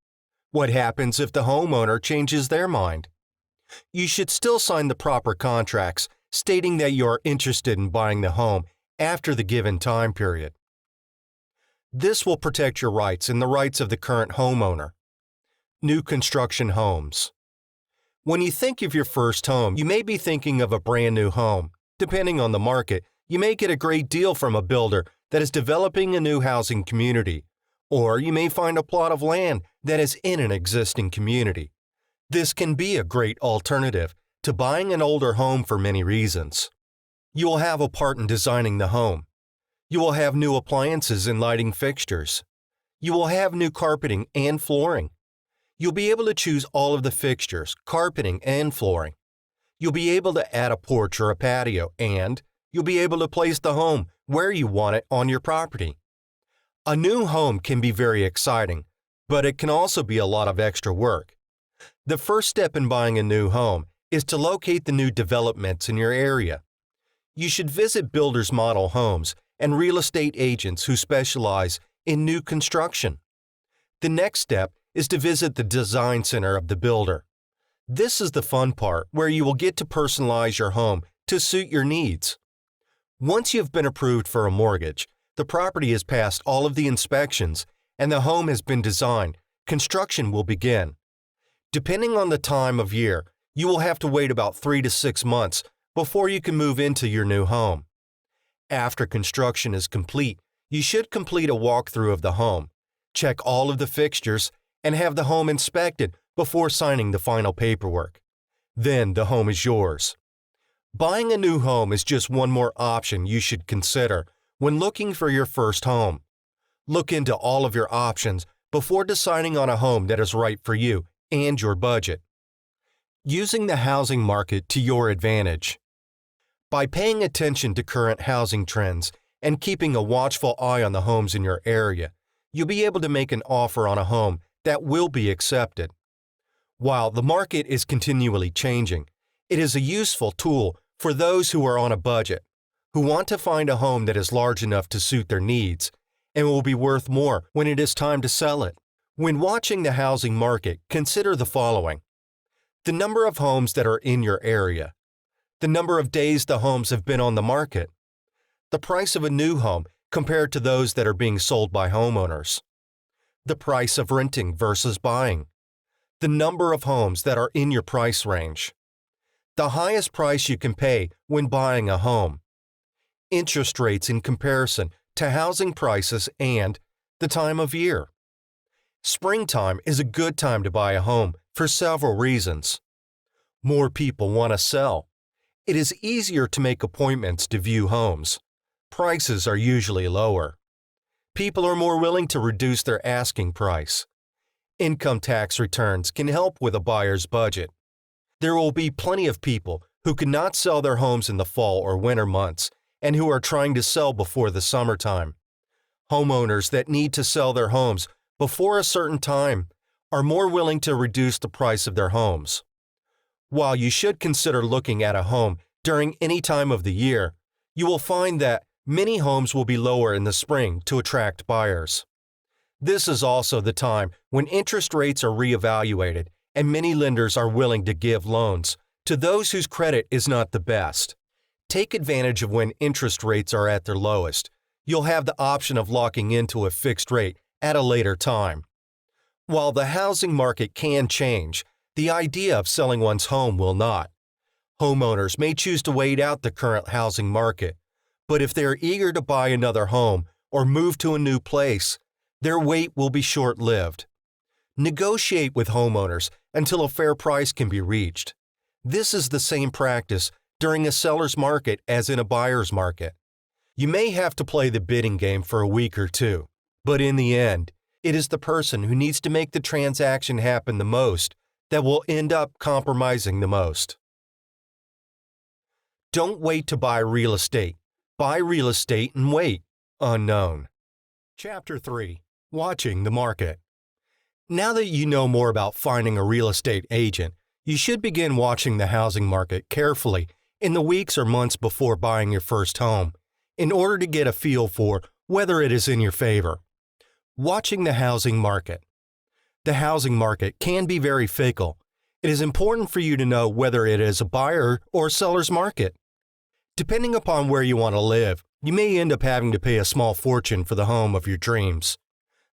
What happens if the homeowner changes their mind? You should still sign the proper contracts stating that you are interested in buying the home after the given time period. This will protect your rights and the rights of the current homeowner. New construction homes. When you think of your first home, you may be thinking of a brand new home. Depending on the market, you may get a great deal from a builder that is developing a new housing community, or you may find a plot of land that is in an existing community. This can be a great alternative to buying an older home for many reasons. You will have a part in designing the home. You will have new appliances and lighting fixtures. You will have new carpeting and flooring. You'll be able to choose all of the fixtures, carpeting, and flooring. You'll be able to add a porch or a patio, and you'll be able to place the home where you want it on your property. A new home can be very exciting, but it can also be a lot of extra work. The first step in buying a new home is to locate the new developments in your area. You should visit builders' model homes and real estate agents who specialize in new construction. The next step is to visit the design center of the builder. This is the fun part where you will get to personalize your home to suit your needs. Once you have been approved for a mortgage, the property has passed all of the inspections, and the home has been designed, construction will begin. Depending on the time of year, you will have to wait about 3 to 6 months before you can move into your new home. After construction is complete, you should complete a walkthrough of the home, check all of the fixtures, and have the home inspected before signing the final paperwork. Then the home is yours. Buying a new home is just one more option you should consider when looking for your first home. Look into all of your options before deciding on a home that is right for you and your budget. Using the housing market to your advantage. By paying attention to current housing trends and keeping a watchful eye on the homes in your area, you'll be able to make an offer on a home that will be accepted. While the market is continually changing, it is a useful tool for those who are on a budget, who want to find a home that is large enough to suit their needs and will be worth more when it is time to sell it. When watching the housing market, consider the following: the number of homes that are in your area, the number of days the homes have been on the market, the price of a new home compared to those that are being sold by homeowners, the price of renting versus buying, the number of homes that are in your price range, the highest price you can pay when buying a home, interest rates in comparison to housing prices, and the time of year. Springtime is a good time to buy a home for several reasons. More people want to sell. It is easier to make appointments to view homes. Prices are usually lower. People are more willing to reduce their asking price. Income tax returns can help with a buyer's budget. There will be plenty of people who cannot sell their homes in the fall or winter months and who are trying to sell before the summertime. Homeowners that need to sell their homes before a certain time are more willing to reduce the price of their homes. While you should consider looking at a home during any time of the year, you will find that many homes will be lower in the spring to attract buyers. This is also the time when interest rates are reevaluated and many lenders are willing to give loans to those whose credit is not the best. Take advantage of when interest rates are at their lowest. You'll have the option of locking into a fixed rate at a later time. While the housing market can change, the idea of selling one's home will not. Homeowners may choose to wait out the current housing market, but if they are eager to buy another home or move to a new place, their wait will be short-lived. Negotiate with homeowners until a fair price can be reached. This is the same practice during a seller's market as in a buyer's market. You may have to play the bidding game for a week or two, but in the end, it is the person who needs to make the transaction happen the most that will end up compromising the most. Don't wait to buy real estate. Buy real estate and wait. Unknown. Chapter 3. Watching the market. Now that you know more about finding a real estate agent, you should begin watching the housing market carefully in the weeks or months before buying your first home, in order to get a feel for whether it is in your favor. Watching the housing market. The housing market can be very fickle. It is important for you to know whether it is a buyer or seller's market. Depending upon where you want to live, you may end up having to pay a small fortune for the home of your dreams.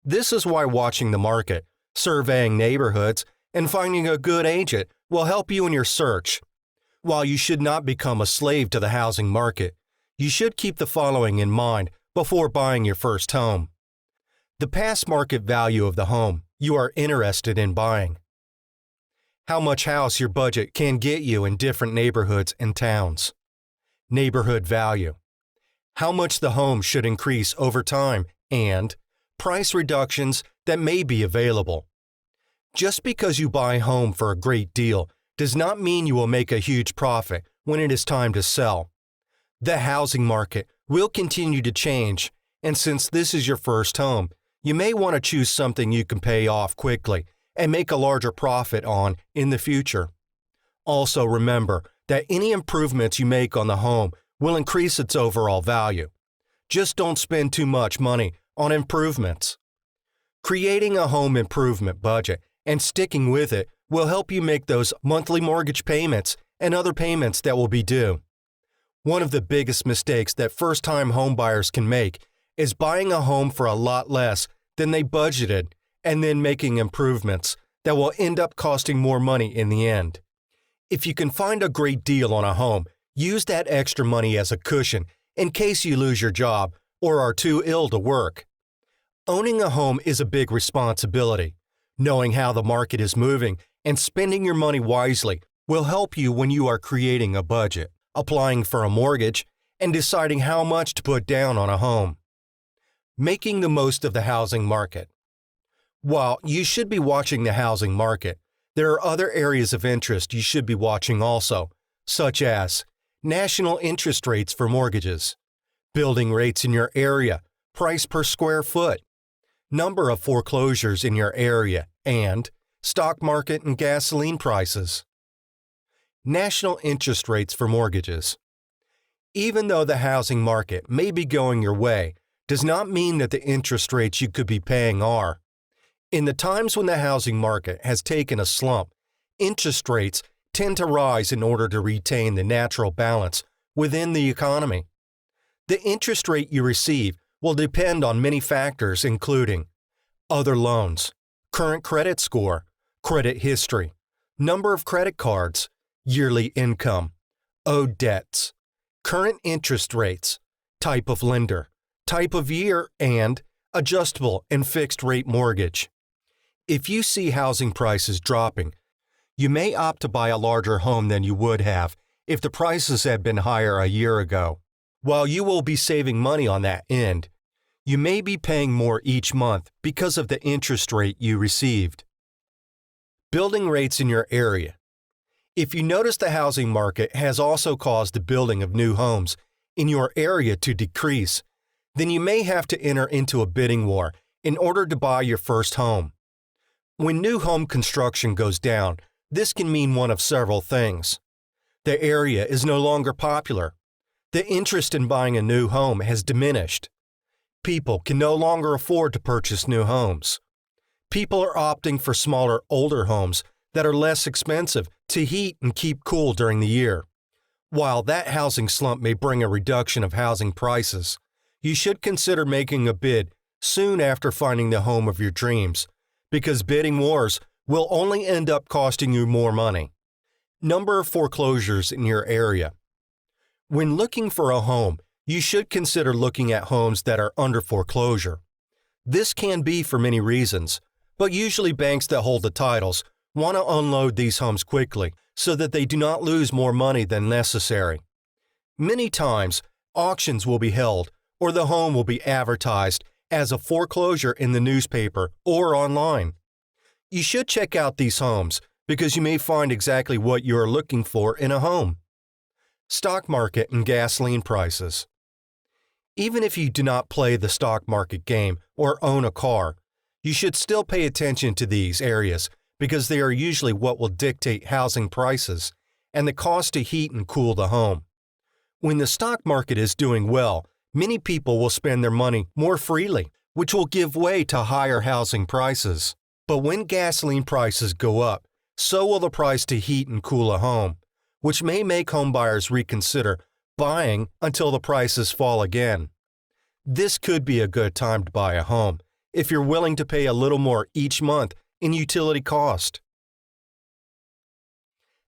This is why watching the market, surveying neighborhoods, and finding a good agent will help you in your search. While you should not become a slave to the housing market, you should keep the following in mind before buying your first home. The past market value of the home you are interested in buying. How much house your budget can get you in different neighborhoods and towns. Neighborhood value. How much the home should increase over time, and price reductions that may be available. Just because you buy a home for a great deal does not mean you will make a huge profit when it is time to sell. The housing market will continue to change, and since this is your first home, you may want to choose something you can pay off quickly and make a larger profit on in the future. Also remember that any improvements you make on the home will increase its overall value. Just don't spend too much money on improvements. Creating a home improvement budget and sticking with it will help you make those monthly mortgage payments and other payments that will be due. One of the biggest mistakes that first-time homebuyers can make is buying a home for a lot less than they budgeted and then making improvements that will end up costing more money in the end. If you can find a great deal on a home, use that extra money as a cushion in case you lose your job or are too ill to work. Owning a home is a big responsibility. Knowing how the market is moving and spending your money wisely will help you when you are creating a budget, applying for a mortgage, and deciding how much to put down on a home. Making the most of the housing market. While you should be watching the housing market, there are other areas of interest you should be watching also, such as national interest rates for mortgages, building rates in your area, price per square foot, number of foreclosures in your area, and stock market and gasoline prices. National interest rates for mortgages. Even though the housing market may be going your way, does not mean that the interest rates you could be paying are. In the times when the housing market has taken a slump, interest rates tend to rise in order to retain the natural balance within the economy. The interest rate you receive will depend on many factors including other loans, current credit score, credit history, number of credit cards, yearly income, owed debts, current interest rates, type of lender, type of year, and adjustable and fixed rate mortgage. If you see housing prices dropping, you may opt to buy a larger home than you would have if the prices had been higher a year ago. While you will be saving money on that end, you may be paying more each month because of the interest rate you received. Building rates in your area. If you notice the housing market has also caused the building of new homes in your area to decrease, then you may have to enter into a bidding war in order to buy your first home. When new home construction goes down, this can mean one of several things. The area is no longer popular. The interest in buying a new home has diminished. People can no longer afford to purchase new homes. People are opting for smaller, older homes that are less expensive to heat and keep cool during the year. While that housing slump may bring a reduction of housing prices, you should consider making a bid soon after finding the home of your dreams, because bidding wars will only end up costing you more money. Number of foreclosures in your area. When looking for a home, you should consider looking at homes that are under foreclosure. This can be for many reasons, but usually banks that hold the titles want to unload these homes quickly so that they do not lose more money than necessary. Many times, auctions will be held or the home will be advertised as a foreclosure in the newspaper or online. You should check out these homes because you may find exactly what you are looking for in a home. Stock market and gasoline prices. Even if you do not play the stock market game or own a car, you should still pay attention to these areas because they are usually what will dictate housing prices and the cost to heat and cool the home. When the stock market is doing well, many people will spend their money more freely, which will give way to higher housing prices. But when gasoline prices go up, so will the price to heat and cool a home, which may make homebuyers reconsider buying until the prices fall again. This could be a good time to buy a home if you're willing to pay a little more each month in utility cost.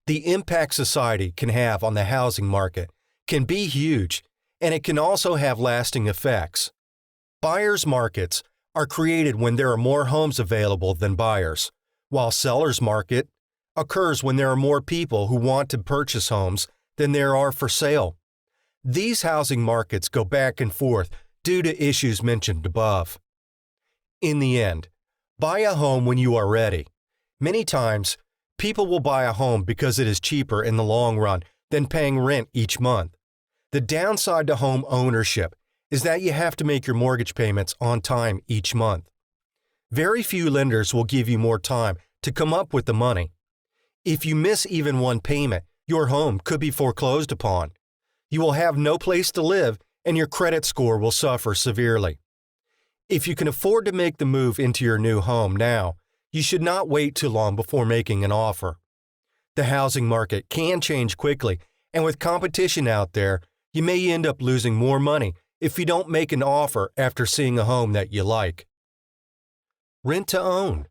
The impact society can have on the housing market can be huge, and it can also have lasting effects. Buyers' markets are created when there are more homes available than buyers, while sellers' market occurs when there are more people who want to purchase homes than there are for sale. These housing markets go back and forth due to issues mentioned above. In the end, buy a home when you are ready. Many times, people will buy a home because it is cheaper in the long run than paying rent each month. The downside to home ownership is that you have to make your mortgage payments on time each month. Very few lenders will give you more time to come up with the money. If you miss even one payment, your home could be foreclosed upon. You will have no place to live and your credit score will suffer severely. If you can afford to make the move into your new home now, you should not wait too long before making an offer. The housing market can change quickly, and with competition out there, you may end up losing more money if you don't make an offer after seeing a home that you like. Rent to own.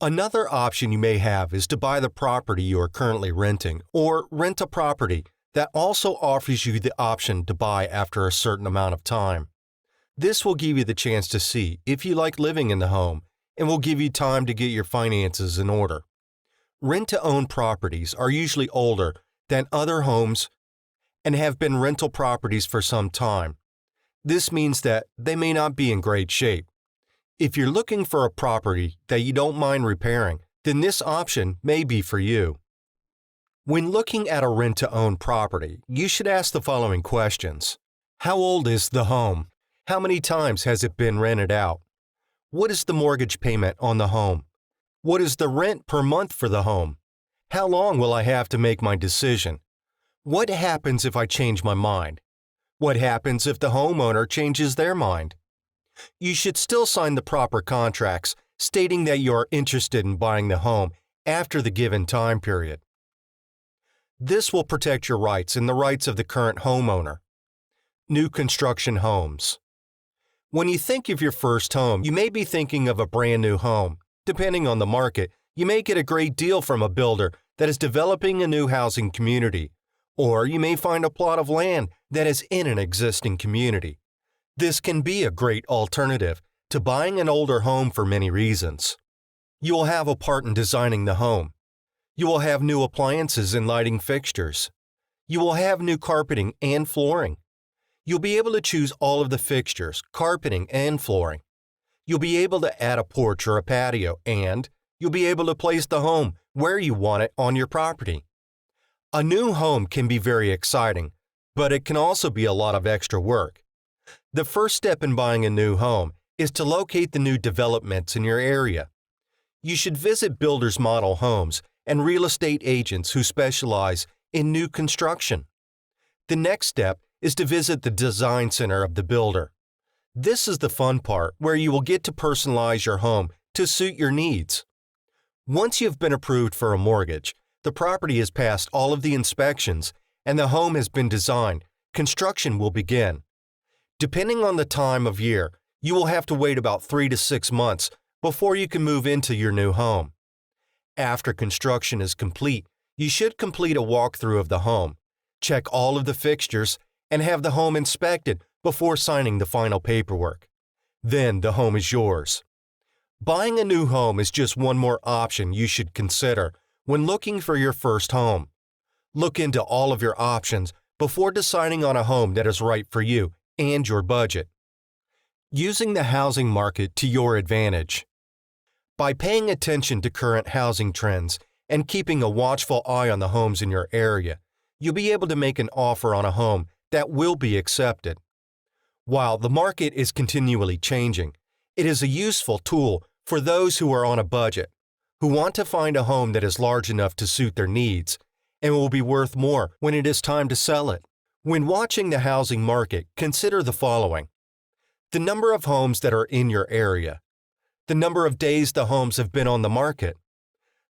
Another option you may have is to buy the property you are currently renting, or rent a property that also offers you the option to buy after a certain amount of time. This will give you the chance to see if you like living in the home and will give you time to get your finances in order. Rent-to-own properties are usually older than other homes and have been rental properties for some time. This means that they may not be in great shape. If you're looking for a property that you don't mind repairing, then this option may be for you. When looking at a rent-to-own property, you should ask the following questions. How old is the home? How many times has it been rented out? What is the mortgage payment on the home? What is the rent per month for the home? How long will I have to make my decision? What happens if I change my mind? What happens if the homeowner changes their mind? You should still sign the proper contracts stating that you are interested in buying the home after the given time period. This will protect your rights and the rights of the current homeowner. New construction homes. When you think of your first home, you may be thinking of a brand new home. Depending on the market, you may get a great deal from a builder that is developing a new housing community, or you may find a plot of land that is in an existing community. This can be a great alternative to buying an older home for many reasons. You will have a part in designing the home. You will have new appliances and lighting fixtures. You will have new carpeting and flooring. You'll be able to choose all of the fixtures, carpeting, and flooring. You'll be able to add a porch or a patio, and you'll be able to place the home where you want it on your property. A new home can be very exciting, but it can also be a lot of extra work. The first step in buying a new home is to locate the new developments in your area. You should visit builders' model homes and real estate agents who specialize in new construction. The next step is to visit the design center of the builder. This is the fun part where you will get to personalize your home to suit your needs. Once you've been approved for a mortgage, the property has passed all of the inspections, and the home has been designed, construction will begin. Depending on the time of year, you will have to wait about 3 to 6 months before you can move into your new home. After construction is complete, you should complete a walkthrough of the home, check all of the fixtures, and have the home inspected before signing the final paperwork. Then the home is yours. Buying a new home is just one more option you should consider when looking for your first home. Look into all of your options before deciding on a home that is right for you and your budget. Using the housing market to your advantage. By paying attention to current housing trends and keeping a watchful eye on the homes in your area, you'll be able to make an offer on a home that will be accepted. While the market is continually changing, it is a useful tool for those who are on a budget, who want to find a home that is large enough to suit their needs and will be worth more when it is time to sell it. When watching the housing market, consider the following: the number of homes that are in your area, the number of days the homes have been on the market,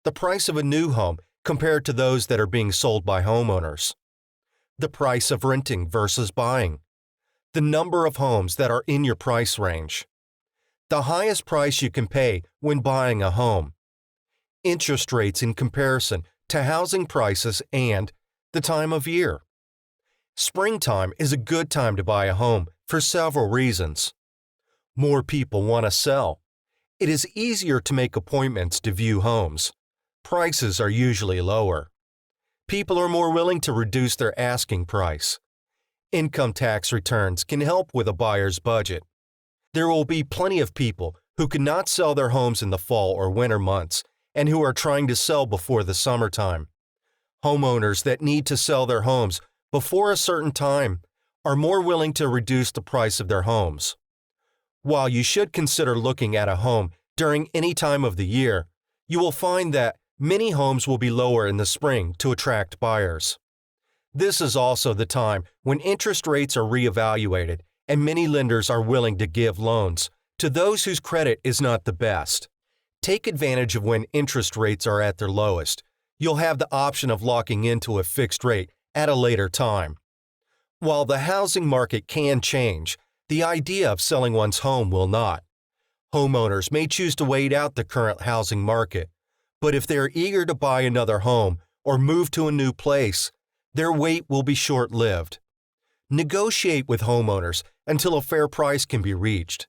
the price of a new home compared to those that are being sold by homeowners, the price of renting versus buying, the number of homes that are in your price range, the highest price you can pay when buying a home, interest rates in comparison to housing prices, and the time of year. Springtime is a good time to buy a home for several reasons. More people want to sell. It is easier to make appointments to view homes. Prices are usually lower. People are more willing to reduce their asking price. Income tax returns can help with a buyer's budget. There will be plenty of people who could not sell their homes in the fall or winter months and who are trying to sell before the summertime. Homeowners that need to sell their homes before a certain time are more willing to reduce the price of their homes. While you should consider looking at a home during any time of the year, you will find that many homes will be lower in the spring to attract buyers. This is also the time when interest rates are reevaluated and many lenders are willing to give loans to those whose credit is not the best. Take advantage of when interest rates are at their lowest. You'll have the option of locking into a fixed rate at a later time. While the housing market can change, the idea of selling one's home will not. Homeowners may choose to wait out the current housing market, but if they are eager to buy another home or move to a new place, their wait will be short-lived. Negotiate with homeowners until a fair price can be reached.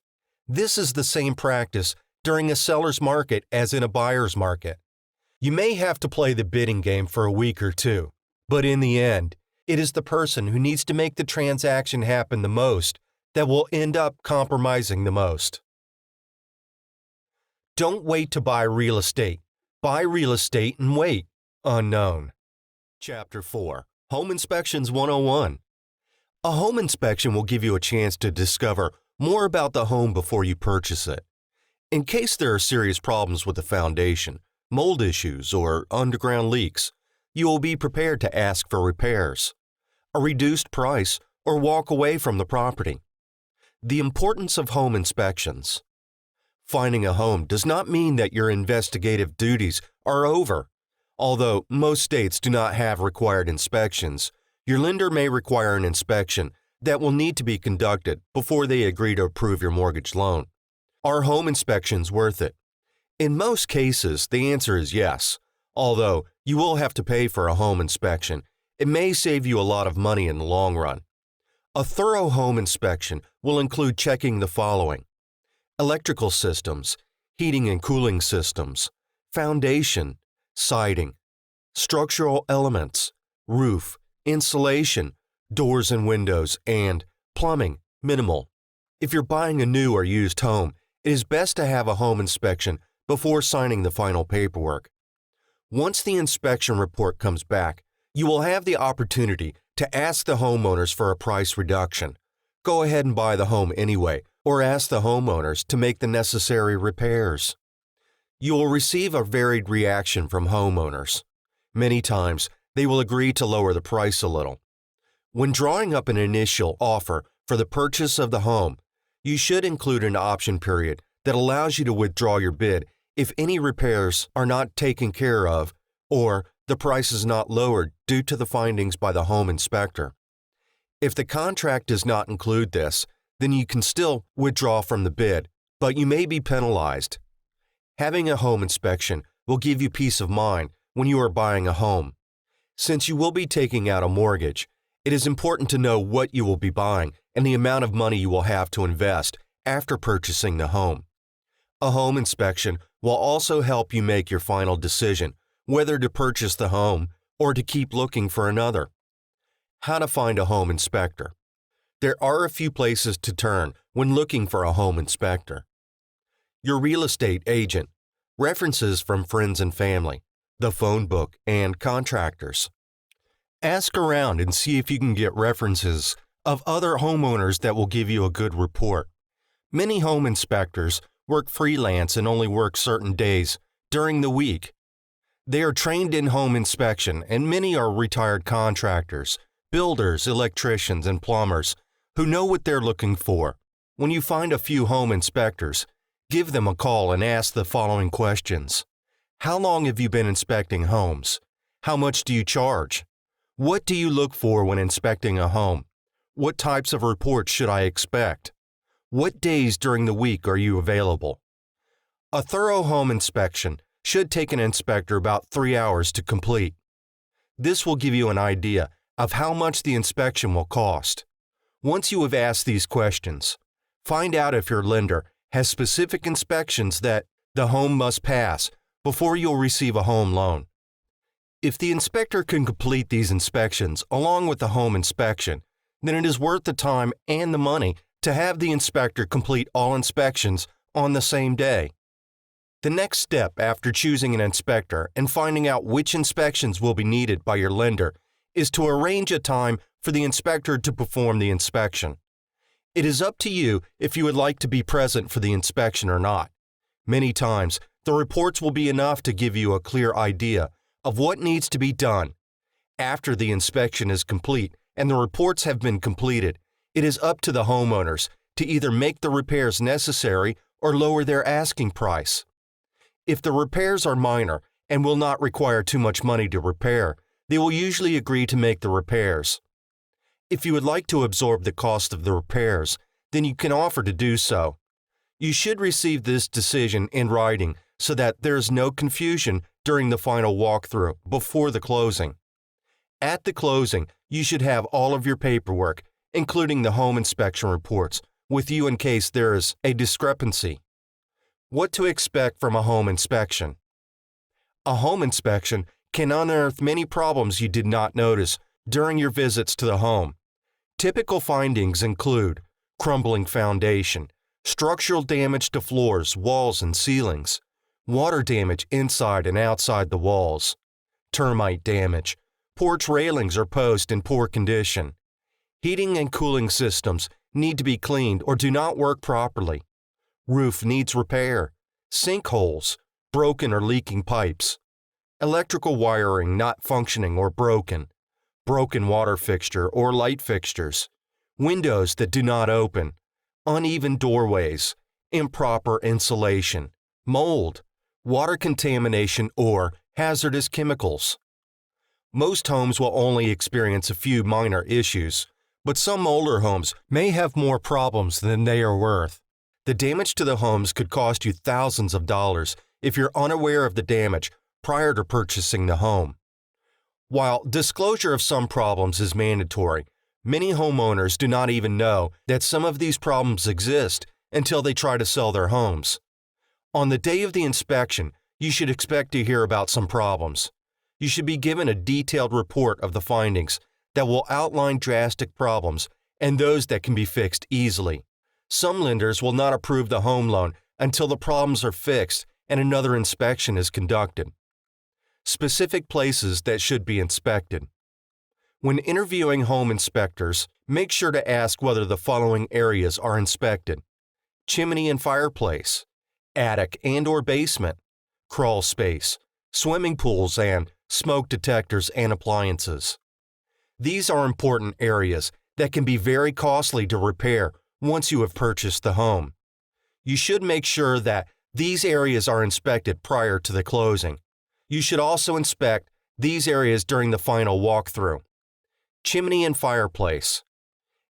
This is the same practice during a seller's market as in a buyer's market. You may have to play the bidding game for a week or two, but in the end, it is the person who needs to make the transaction happen the most that will end up compromising the most. Don't wait to buy real estate. Buy real estate and wait. Unknown. Chapter 4. Home Inspections 101. A home inspection will give you a chance to discover more about the home before you purchase it. In case there are serious problems with the foundation, mold issues, or underground leaks, you will be prepared to ask for repairs, a reduced price, or walk away from the property. The importance of home inspections. Finding a home does not mean that your investigative duties are over. Although most states do not have required inspections, your lender may require an inspection that will need to be conducted before they agree to approve your mortgage loan. Are home inspections worth it? In most cases, the answer is yes. Although you will have to pay for a home inspection, it may save you a lot of money in the long run. A thorough home inspection will include checking the following: electrical systems, heating and cooling systems, foundation, siding, structural elements, roof, insulation, doors and windows, and plumbing, minimal. If you're buying a new or used home, it is best to have a home inspection before signing the final paperwork. Once the inspection report comes back, you will have the opportunity to ask the homeowners for a price reduction. Go ahead and buy the home anyway, or ask the homeowners to make the necessary repairs. You will receive a varied reaction from homeowners. Many times, they will agree to lower the price a little. When drawing up an initial offer for the purchase of the home, you should include an option period that allows you to withdraw your bid if any repairs are not taken care of or the price is not lowered due to the findings by the home inspector. If the contract does not include this, then you can still withdraw from the bid, but you may be penalized. Having a home inspection will give you peace of mind when you are buying a home. Since you will be taking out a mortgage, it is important to know what you will be buying and the amount of money you will have to invest after purchasing the home. A home inspection will also help you make your final decision whether to purchase the home or to keep looking for another. How to find a home inspector. There are a few places to turn when looking for a home inspector. Your real estate agent, references from friends and family, the phone book, and contractors. Ask around and see if you can get references of other homeowners that will give you a good report. Many home inspectors work freelance and only work certain days during the week. They are trained in home inspection, and many are retired contractors, builders, electricians, and plumbers who know what they're looking for. When you find a few home inspectors, give them a call and ask the following questions. How long have you been inspecting homes? How much do you charge? What do you look for when inspecting a home? What types of reports should I expect? What days during the week are you available? A thorough home inspection should take an inspector about 3 hours to complete. This will give you an idea of how much the inspection will cost. Once you have asked these questions, find out if your lender has specific inspections that the home must pass before you'll receive a home loan. If the inspector can complete these inspections along with the home inspection, then it is worth the time and the money to have the inspector complete all inspections on the same day. The next step after choosing an inspector and finding out which inspections will be needed by your lender is to arrange a time for the inspector to perform the inspection. It is up to you if you would like to be present for the inspection or not. Many times, the reports will be enough to give you a clear idea of what needs to be done. After the inspection is complete and the reports have been completed, it is up to the homeowners to either make the repairs necessary or lower their asking price. If the repairs are minor and will not require too much money to repair, they will usually agree to make the repairs. If you would like to absorb the cost of the repairs, then you can offer to do so. You should receive this decision in writing so that there is no confusion during the final walkthrough before the closing. At the closing, you should have all of your paperwork, including the home inspection reports, with you in case there is a discrepancy. What to expect from a home inspection. A home inspection can unearth many problems you did not notice during your visits to the home. Typical findings include crumbling foundation, structural damage to floors, walls, and ceilings, water damage inside and outside the walls, termite damage, porch railings or posts in poor condition. Heating and cooling systems need to be cleaned or do not work properly. Roof needs repair. Sinkholes, broken or leaking pipes. Electrical wiring not functioning or broken. Broken water fixture or light fixtures. Windows that do not open. Uneven doorways. improper insulation, mold, water contamination, or hazardous chemicals. Most homes will only experience a few minor issues, but some older homes may have more problems than they are worth. The damage to the homes could cost you thousands of dollars if you're unaware of the damage prior to purchasing the home. While disclosure of some problems is mandatory, many homeowners do not even know that some of these problems exist until they try to sell their homes. On the day of the inspection, you should expect to hear about some problems. You should be given a detailed report of the findings that will outline drastic problems and those that can be fixed easily. Some lenders will not approve the home loan until the problems are fixed and another inspection is conducted. Specific places that should be inspected. When interviewing home inspectors, make sure to ask whether the following areas are inspected: chimney and fireplace, attic and/or basement, crawl space, swimming pools, and smoke detectors and appliances. These are important areas that can be very costly to repair once you have purchased the home. You should make sure that these areas are inspected prior to the closing. You should also inspect these areas during the final walkthrough. Chimney and fireplace.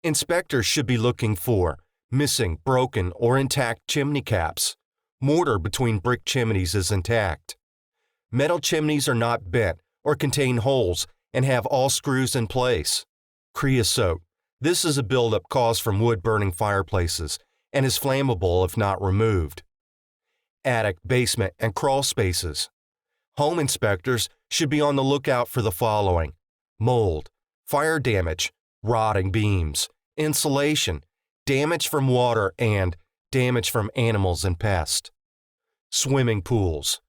Inspectors should be looking for missing, broken, or intact chimney caps. Mortar between brick chimneys is intact. Metal chimneys are not bent or contain holes and have all screws in place. Creosote. This is a buildup caused from wood-burning fireplaces and is flammable if not removed. Attic, basement, and crawl spaces. Home inspectors should be on the lookout for the following: mold, fire damage, rotting beams, insulation, damage from water, and damage from animals and pests. Swimming pools.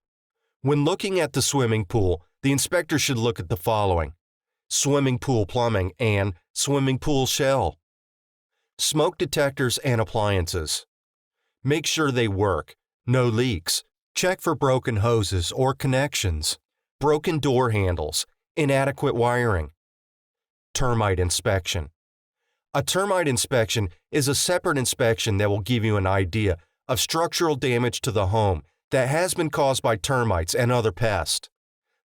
When looking at the swimming pool, the inspector should look at the following: swimming pool plumbing and swimming pool shell. Smoke detectors and appliances. Make sure they work, no leaks. Check for broken hoses or connections, broken door handles, inadequate wiring. Termite inspection. A termite inspection is a separate inspection that will give you an idea of structural damage to the home that has been caused by termites and other pests.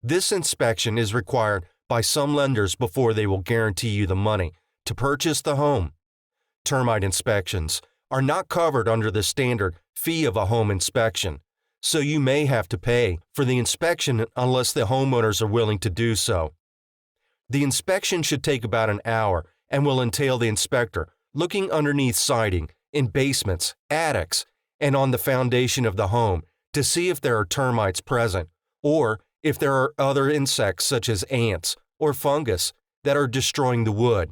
This inspection is required by some lenders before they will guarantee you the money to purchase the home. Termite inspections are not covered under the standard fee of a home inspection, so you may have to pay for the inspection unless the homeowners are willing to do so. The inspection should take about an hour and will entail the inspector looking underneath siding, in basements, attics, and on the foundation of the home to see if there are termites present or if there are other insects such as ants or fungus that are destroying the wood.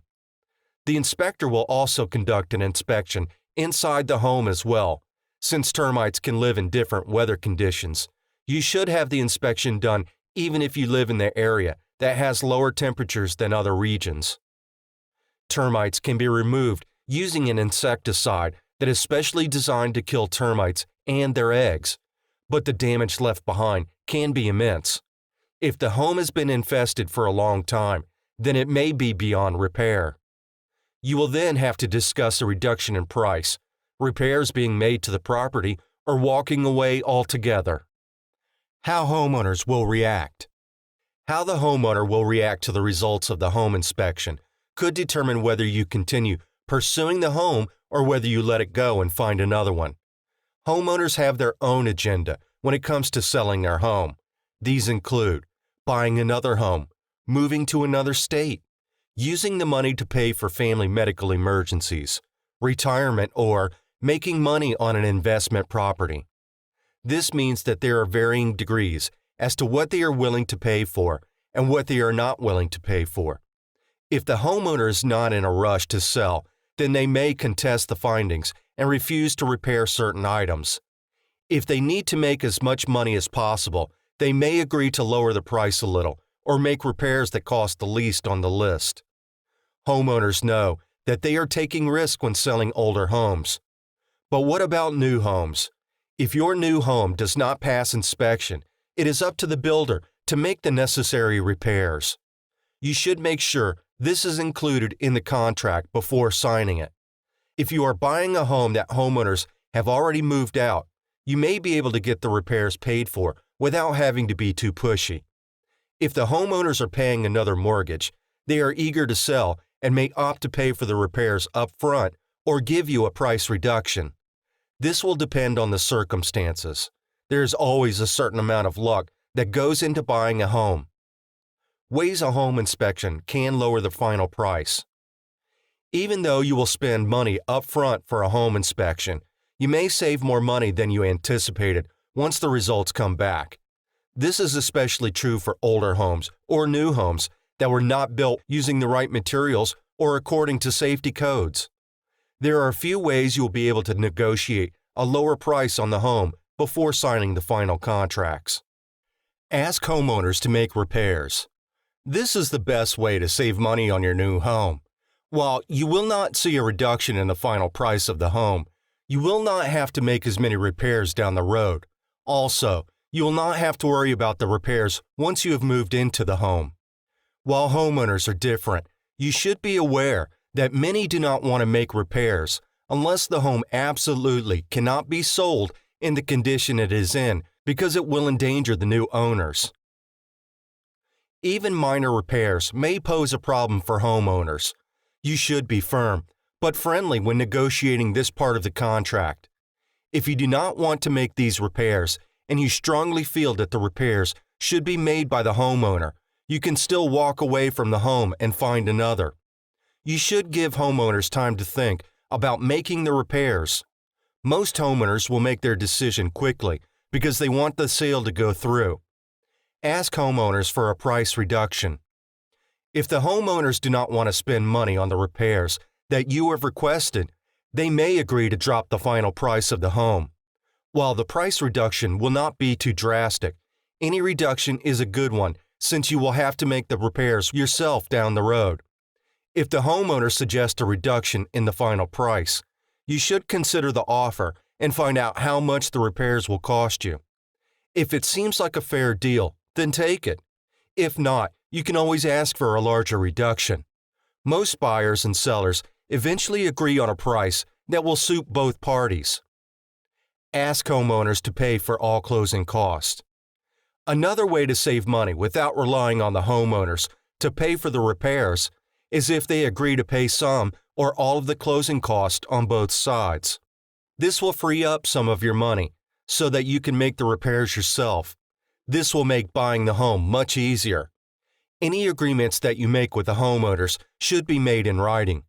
The inspector will also conduct an inspection inside the home as well. Since termites can live in different weather conditions, you should have the inspection done even if you live in the area that has lower temperatures than other regions. Termites can be removed using an insecticide that is specially designed to kill termites and their eggs, but the damage left behind can be immense. If the home has been infested for a long time, then it may be beyond repair. You will then have to discuss a reduction in price, repairs being made to the property, or walking away altogether. How homeowners will react. How the homeowner will react to the results of the home inspection could determine whether you continue pursuing the home or whether you let it go and find another one. Homeowners have their own agenda when it comes to selling their home. These include buying another home, moving to another state, using the money to pay for family medical emergencies, retirement, or making money on an investment property. This means that there are varying degrees as to what they are willing to pay for and what they are not willing to pay for. If the homeowner is not in a rush to sell, then they may contest the findings and refuse to repair certain items. If they need to make as much money as possible, they may agree to lower the price a little or make repairs that cost the least on the list. Homeowners know that they are taking risk when selling older homes. But what about new homes? If your new home does not pass inspection, it is up to the builder to make the necessary repairs. You should make sure this is included in the contract before signing it. If you are buying a home that homeowners have already moved out, you may be able to get the repairs paid for without having to be too pushy. If the homeowners are paying another mortgage, they are eager to sell and may opt to pay for the repairs up front or give you a price reduction. This will depend on the circumstances. There is always a certain amount of luck that goes into buying a home. Ways a home inspection can lower the final price. Even though you will spend money up front for a home inspection, you may save more money than you anticipated once the results come back. This is especially true for older homes or new homes that were not built using the right materials or according to safety codes. There are a few ways you will be able to negotiate a lower price on the home before signing the final contracts. Ask homeowners to make repairs. This is the best way to save money on your new home. While you will not see a reduction in the final price of the home, you will not have to make as many repairs down the road. Also, you will not have to worry about the repairs once you have moved into the home. While homeowners are different, you should be aware that many do not want to make repairs unless the home absolutely cannot be sold in the condition it is in because it will endanger the new owners. Even minor repairs may pose a problem for homeowners. You should be firm, but friendly when negotiating this part of the contract. If you do not want to make these repairs, and you strongly feel that the repairs should be made by the homeowner, you can still walk away from the home and find another. You should give homeowners time to think about making the repairs. Most homeowners will make their decision quickly because they want the sale to go through. Ask homeowners for a price reduction. If the homeowners do not want to spend money on the repairs that you have requested, they may agree to drop the final price of the home. While the price reduction will not be too drastic, any reduction is a good one since you will have to make the repairs yourself down the road. If the homeowner suggests a reduction in the final price, you should consider the offer and find out how much the repairs will cost you. If it seems like a fair deal, then take it. If not, you can always ask for a larger reduction. Most buyers and sellers eventually agree on a price that will suit both parties. Ask homeowners to pay for all closing costs. Another way to save money without relying on the homeowners to pay for the repairs is if they agree to pay some or all of the closing costs on both sides. This will free up some of your money so that you can make the repairs yourself. This will make buying the home much easier. Any agreements that you make with the homeowners should be made in writing.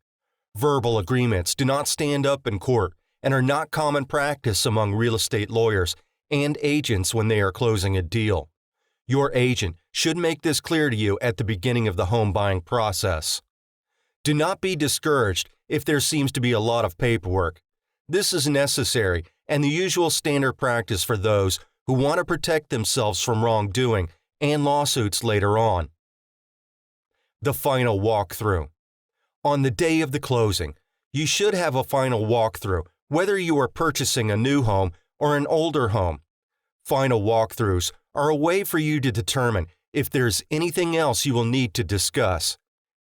Verbal agreements do not stand up in court and are not common practice among real estate lawyers and agents when they are closing a deal. Your agent should make this clear to you at the beginning of the home buying process. Do not be discouraged if there seems to be a lot of paperwork. This is necessary and the usual standard practice for those who want to protect themselves from wrongdoing and lawsuits later on. The final walkthrough. On the day of the closing, you should have a final walkthrough whether you are purchasing a new home or an older home. Final walkthroughs are a way for you to determine if there's anything else you will need to discuss,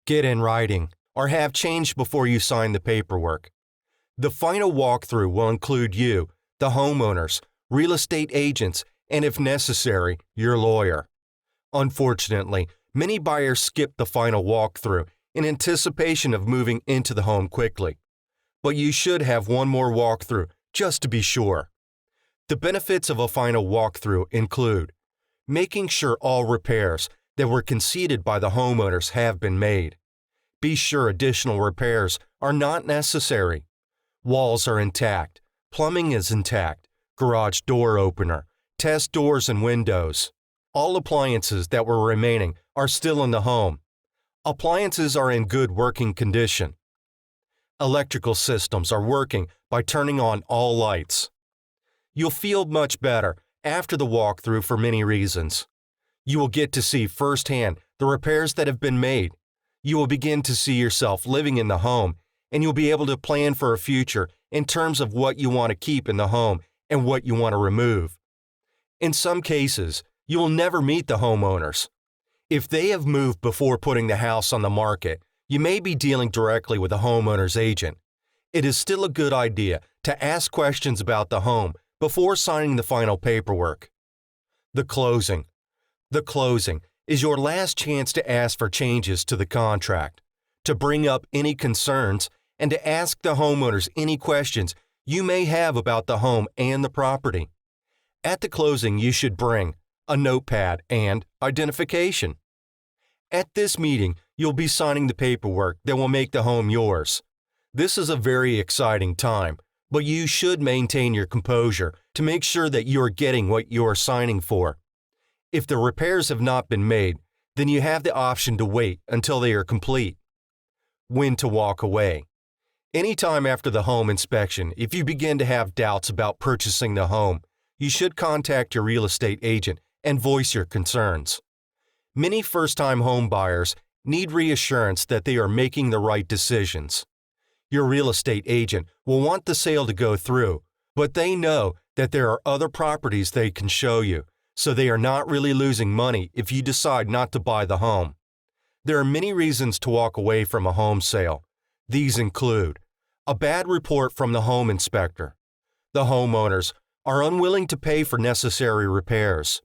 get in writing, or have changed before you sign the paperwork. The final walkthrough will include you, the homeowners, real estate agents, and if necessary, your lawyer. Unfortunately, many buyers skip the final walkthrough in anticipation of moving into the home quickly. But you should have one more walkthrough just to be sure. The benefits of a final walkthrough include making sure all repairs that were conceded by the homeowners have been made. Be sure additional repairs are not necessary. Walls are intact, plumbing is intact, garage door opener, test doors and windows. All appliances that were remaining are still in the home. Appliances are in good working condition. Electrical systems are working by turning on all lights. You'll feel much better after the walkthrough for many reasons. You will get to see firsthand the repairs that have been made. You will begin to see yourself living in the home, and you'll be able to plan for a future in terms of what you want to keep in the home and what you want to remove. In some cases, you will never meet the homeowners. If they have moved before putting the house on the market, you may be dealing directly with a homeowner's agent. It is still a good idea to ask questions about the home before signing the final paperwork. The closing. The closing is your last chance to ask for changes to the contract, to bring up any concerns, and to ask the homeowners any questions you may have about the home and the property. At the closing, you should bring a notepad and identification. At this meeting, you'll be signing the paperwork that will make the home yours. This is a very exciting time, but you should maintain your composure to make sure that you are getting what you are signing for. If the repairs have not been made, then you have the option to wait until they are complete. When to walk away. Anytime after the home inspection, if you begin to have doubts about purchasing the home, you should contact your real estate agent and voice your concerns. Many first-time home buyers need reassurance that they are making the right decisions. Your real estate agent will want the sale to go through, but they know that there are other properties they can show you, so they are not really losing money if you decide not to buy the home. There are many reasons to walk away from a home sale. These include a bad report from the home inspector. The homeowners are unwilling to pay for necessary repairs.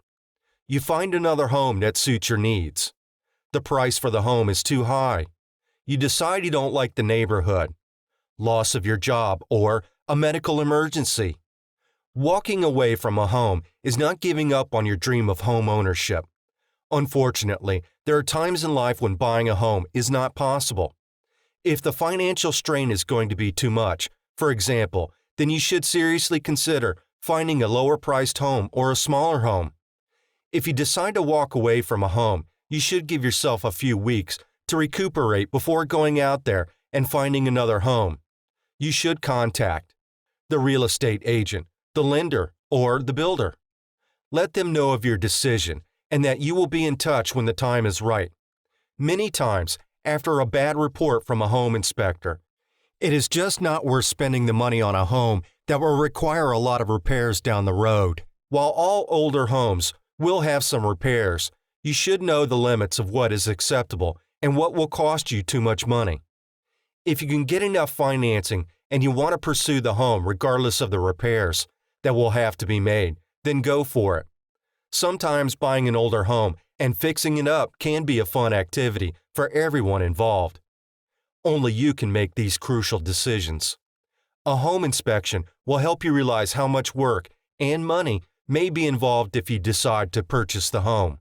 You find another home that suits your needs. The price for the home is too high. You decide you don't like the neighborhood. Loss of your job or a medical emergency. Walking away from a home is not giving up on your dream of home ownership. Unfortunately, there are times in life when buying a home is not possible. If the financial strain is going to be too much, for example, then you should seriously consider finding a lower-priced home or a smaller home. If you decide to walk away from a home, you should give yourself a few weeks to recuperate before going out there and finding another home. You should contact the real estate agent, the lender, or the builder. Let them know of your decision and that you will be in touch when the time is right. Many times, after a bad report from a home inspector, it is just not worth spending the money on a home that will require a lot of repairs down the road. While all older homes will have some repairs, you should know the limits of what is acceptable and what will cost you too much money. If you can get enough financing and you want to pursue the home regardless of the repairs that will have to be made, then go for it. Sometimes buying an older home and fixing it up can be a fun activity for everyone involved. Only you can make these crucial decisions. A home inspection will help you realize how much work and money may be involved if you decide to purchase the home.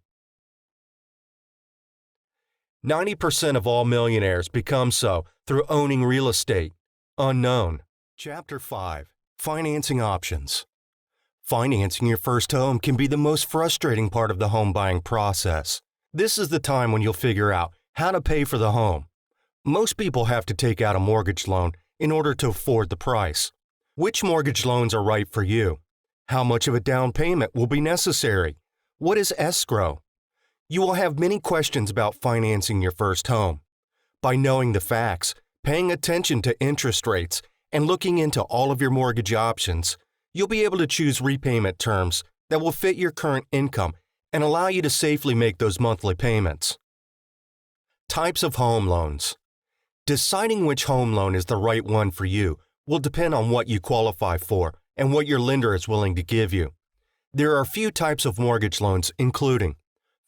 90% of all millionaires become so through owning real estate. Unknown. Chapter 5. Financing Options. Financing your first home can be the most frustrating part of the home buying process. This is the time when you'll figure out how to pay for the home. Most people have to take out a mortgage loan in order to afford the price. Which mortgage loans are right for you? How much of a down payment will be necessary? What is escrow? You will have many questions about financing your first home. By knowing the facts, paying attention to interest rates, and looking into all of your mortgage options, you'll be able to choose repayment terms that will fit your current income and allow you to safely make those monthly payments. Types of home loans. Deciding which home loan is the right one for you will depend on what you qualify for and what your lender is willing to give you. There are a few types of mortgage loans, including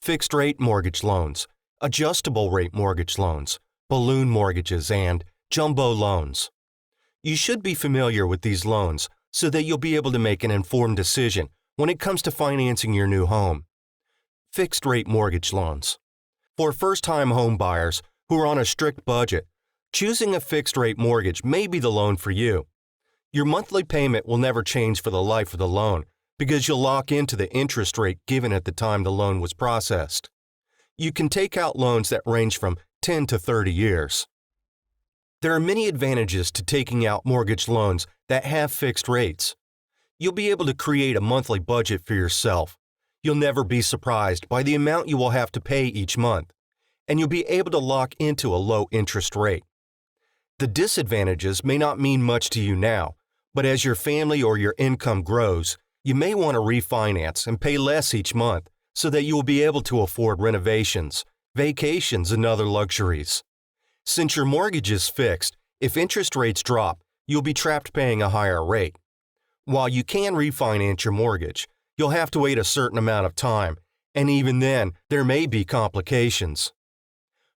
fixed-rate mortgage loans, adjustable-rate mortgage loans, balloon mortgages, and jumbo loans. You should be familiar with these loans so that you'll be able to make an informed decision when it comes to financing your new home. Fixed-rate mortgage loans. For first-time home buyers who are on a strict budget, choosing a fixed-rate mortgage may be the loan for you. Your monthly payment will never change for the life of the loan because you'll lock into the interest rate given at the time the loan was processed. You can take out loans that range from 10 to 30 years. There are many advantages to taking out mortgage loans that have fixed rates. You'll be able to create a monthly budget for yourself. You'll never be surprised by the amount you will have to pay each month, and you'll be able to lock into a low interest rate. The disadvantages may not mean much to you now, but as your family or your income grows, you may want to refinance and pay less each month so that you will be able to afford renovations, vacations, and other luxuries. Since your mortgage is fixed, if interest rates drop, you'll be trapped paying a higher rate. While you can refinance your mortgage, you'll have to wait a certain amount of time, and even then, there may be complications.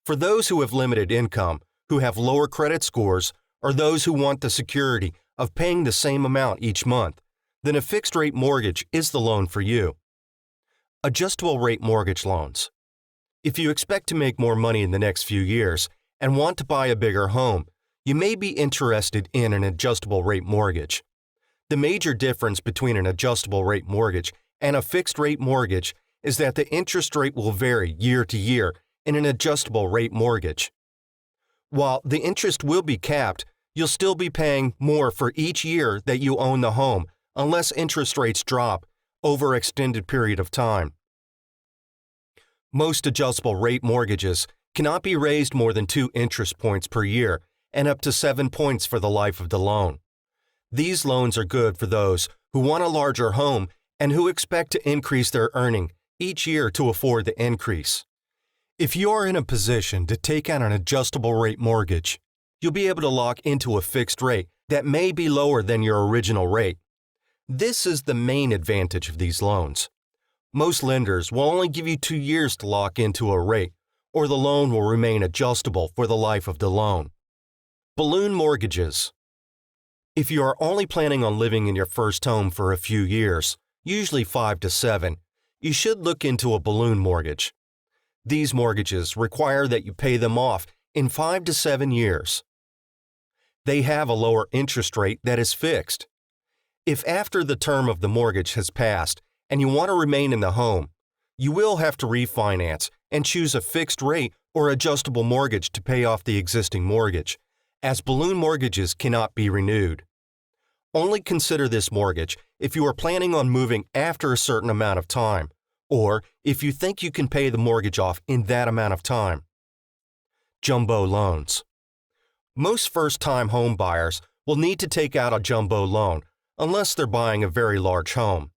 For those who have limited income, who have lower credit scores, or those who want the security of paying the same amount each month, then a fixed-rate mortgage is the loan for you. Adjustable rate mortgage loans. If you expect to make more money in the next few years and want to buy a bigger home, you may be interested in an adjustable rate mortgage. The major difference between an adjustable rate mortgage and a fixed-rate mortgage is that the interest rate will vary year to year in an adjustable rate mortgage. While the interest will be capped, you'll still be paying more for each year that you own the home unless interest rates drop over an extended period of time. Most adjustable rate mortgages cannot be raised more than 2 interest points per year and up to 7 points for the life of the loan. These loans are good for those who want a larger home and who expect to increase their earning each year to afford the increase. If you are in a position to take out an adjustable rate mortgage, you'll be able to lock into a fixed rate that may be lower than your original rate. This is the main advantage of these loans. Most lenders will only give you 2 years to lock into a rate, or the loan will remain adjustable for the life of the loan. Balloon mortgages. If you are only planning on living in your first home for a few years, usually 5 to 7, you should look into a balloon mortgage. These mortgages require that you pay them off in 5 to 7 years. They have a lower interest rate that is fixed. If after the term of the mortgage has passed and you want to remain in the home, you will have to refinance and choose a fixed rate or adjustable mortgage to pay off the existing mortgage, as balloon mortgages cannot be renewed. Only consider this mortgage if you are planning on moving after a certain amount of time, or if you think you can pay the mortgage off in that amount of time. Jumbo loans. Most first-time home buyers will need to take out a jumbo loan unless they're buying a very large home.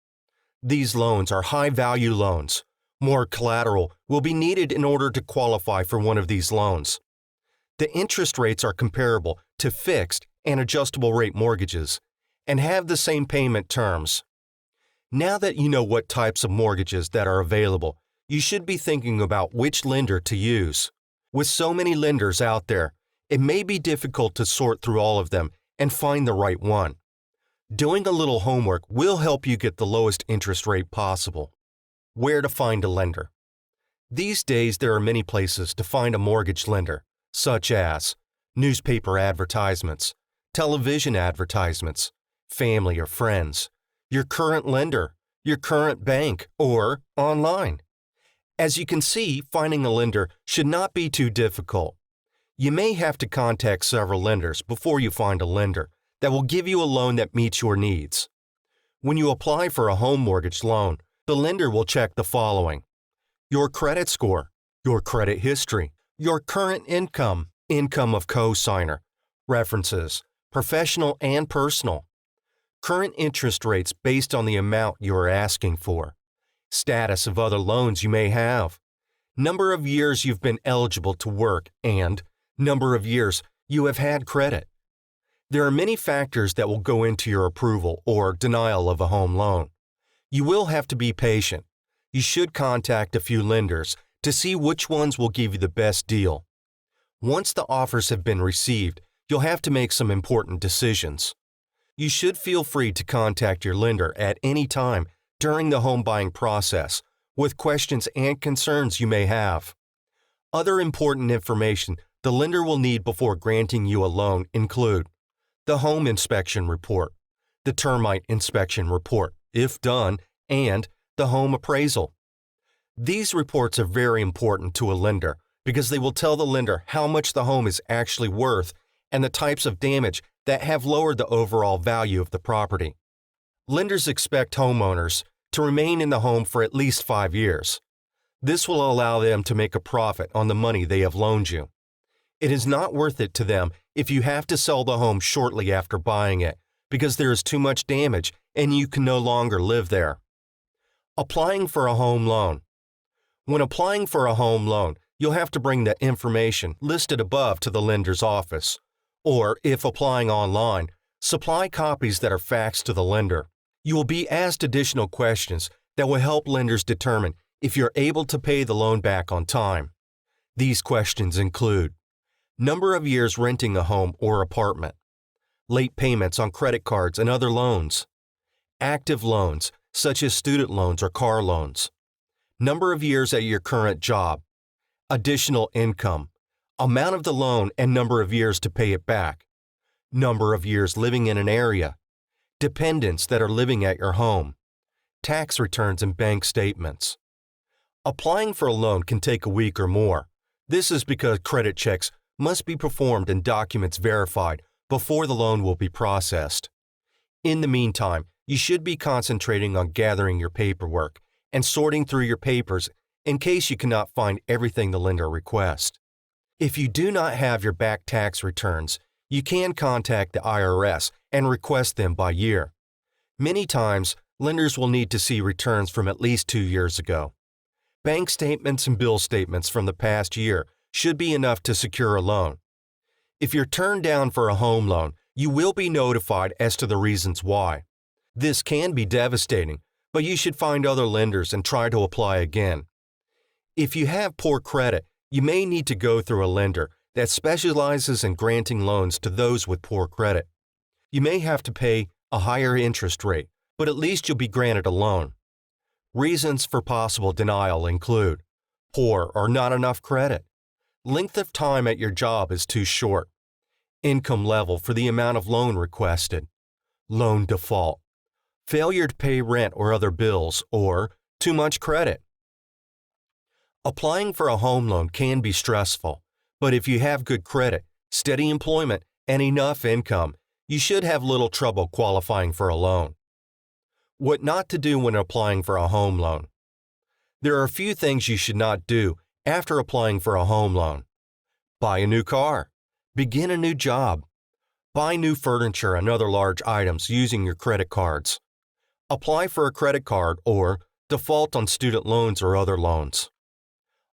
These loans are high-value loans. More collateral will be needed in order to qualify for one of these loans. The interest rates are comparable to fixed and adjustable rate mortgages and have the same payment terms. Now that you know what types of mortgages that are available, you should be thinking about which lender to use. With so many lenders out there, it may be difficult to sort through all of them and find the right one. Doing a little homework will help you get the lowest interest rate possible. Where to find a lender? These days there are many places to find a mortgage lender, such as newspaper advertisements, television advertisements, family or friends, your current lender, your current bank, or online. As you can see, finding a lender should not be too difficult. You may have to contact several lenders before you find a lender that will give you a loan that meets your needs. When you apply for a home mortgage loan, the lender will check the following: your credit score, your credit history, your current income, income of co-signer, references, professional and personal, current interest rates based on the amount you are asking for, status of other loans you may have, number of years you've been eligible to work, and number of years you have had credit. There are many factors that will go into your approval or denial of a home loan. You will have to be patient. You should contact a few lenders to see which ones will give you the best deal. Once the offers have been received, you'll have to make some important decisions. You should feel free to contact your lender at any time during the home buying process with questions and concerns you may have. Other important information the lender will need before granting you a loan include the home inspection report, the termite inspection report, if done, and the home appraisal. These reports are very important to a lender because they will tell the lender how much the home is actually worth and the types of damage that have lowered the overall value of the property. Lenders expect homeowners to remain in the home for at least 5 years. This will allow them to make a profit on the money they have loaned you. It is not worth it to them if you have to sell the home shortly after buying it because there is too much damage and you can no longer live there. Applying for a home loan. When applying for a home loan, you'll have to bring the information listed above to the lender's office, or if applying online, Supply copies that are faxed to the lender. You will be asked additional questions that will help lenders determine if you're able to pay the loan back on time. These questions include number of years renting a home or apartment, late payments on credit cards and other loans, active loans such as student loans or car loans, number of years at your current job, additional income, amount of the loan and number of years to pay it back, number of years living in an area, dependents that are living at your home, tax returns and bank statements. Applying for a loan can take a week or more. This is because credit checks must be performed and documents verified before the loan will be processed. In the meantime, you should be concentrating on gathering your paperwork and sorting through your papers in case you cannot find everything the lender requests. If you do not have your back tax returns, you can contact the IRS and request them by year. Many times, lenders will need to see returns from at least 2 years ago. Bank statements and bill statements from the past year should be enough to secure a loan. If you're turned down for a home loan, you will be notified as to the reasons why. This can be devastating, but you should find other lenders and try to apply again. If you have poor credit, you may need to go through a lender that specializes in granting loans to those with poor credit. You may have to pay a higher interest rate, but at least you'll be granted a loan. Reasons for possible denial include poor or not enough credit, length of time at your job is too short, income level for the amount of loan requested, loan default, failure to pay rent or other bills, or too much credit. Applying for a home loan can be stressful, but if you have good credit, steady employment, and enough income, you should have little trouble qualifying for a loan. What not to do when applying for a home loan. There are a few things you should not do after applying for a home loan. Buy a new car. Begin a new job. Buy new furniture and other large items using your credit cards. Apply for a credit card or default on student loans or other loans.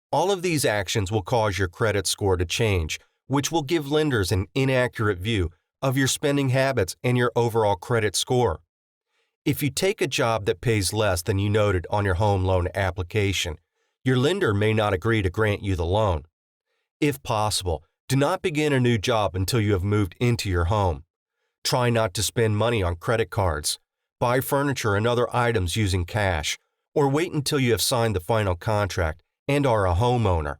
All of these actions will cause your credit score to change, which will give lenders an inaccurate view of your spending habits and your overall credit score. If you take a job that pays less than you noted on your home loan application, your lender may not agree to grant you the loan. If possible, do not begin a new job until you have moved into your home. Try not to spend money on credit cards. Buy furniture and other items using cash, or wait until you have signed the final contract and are a homeowner.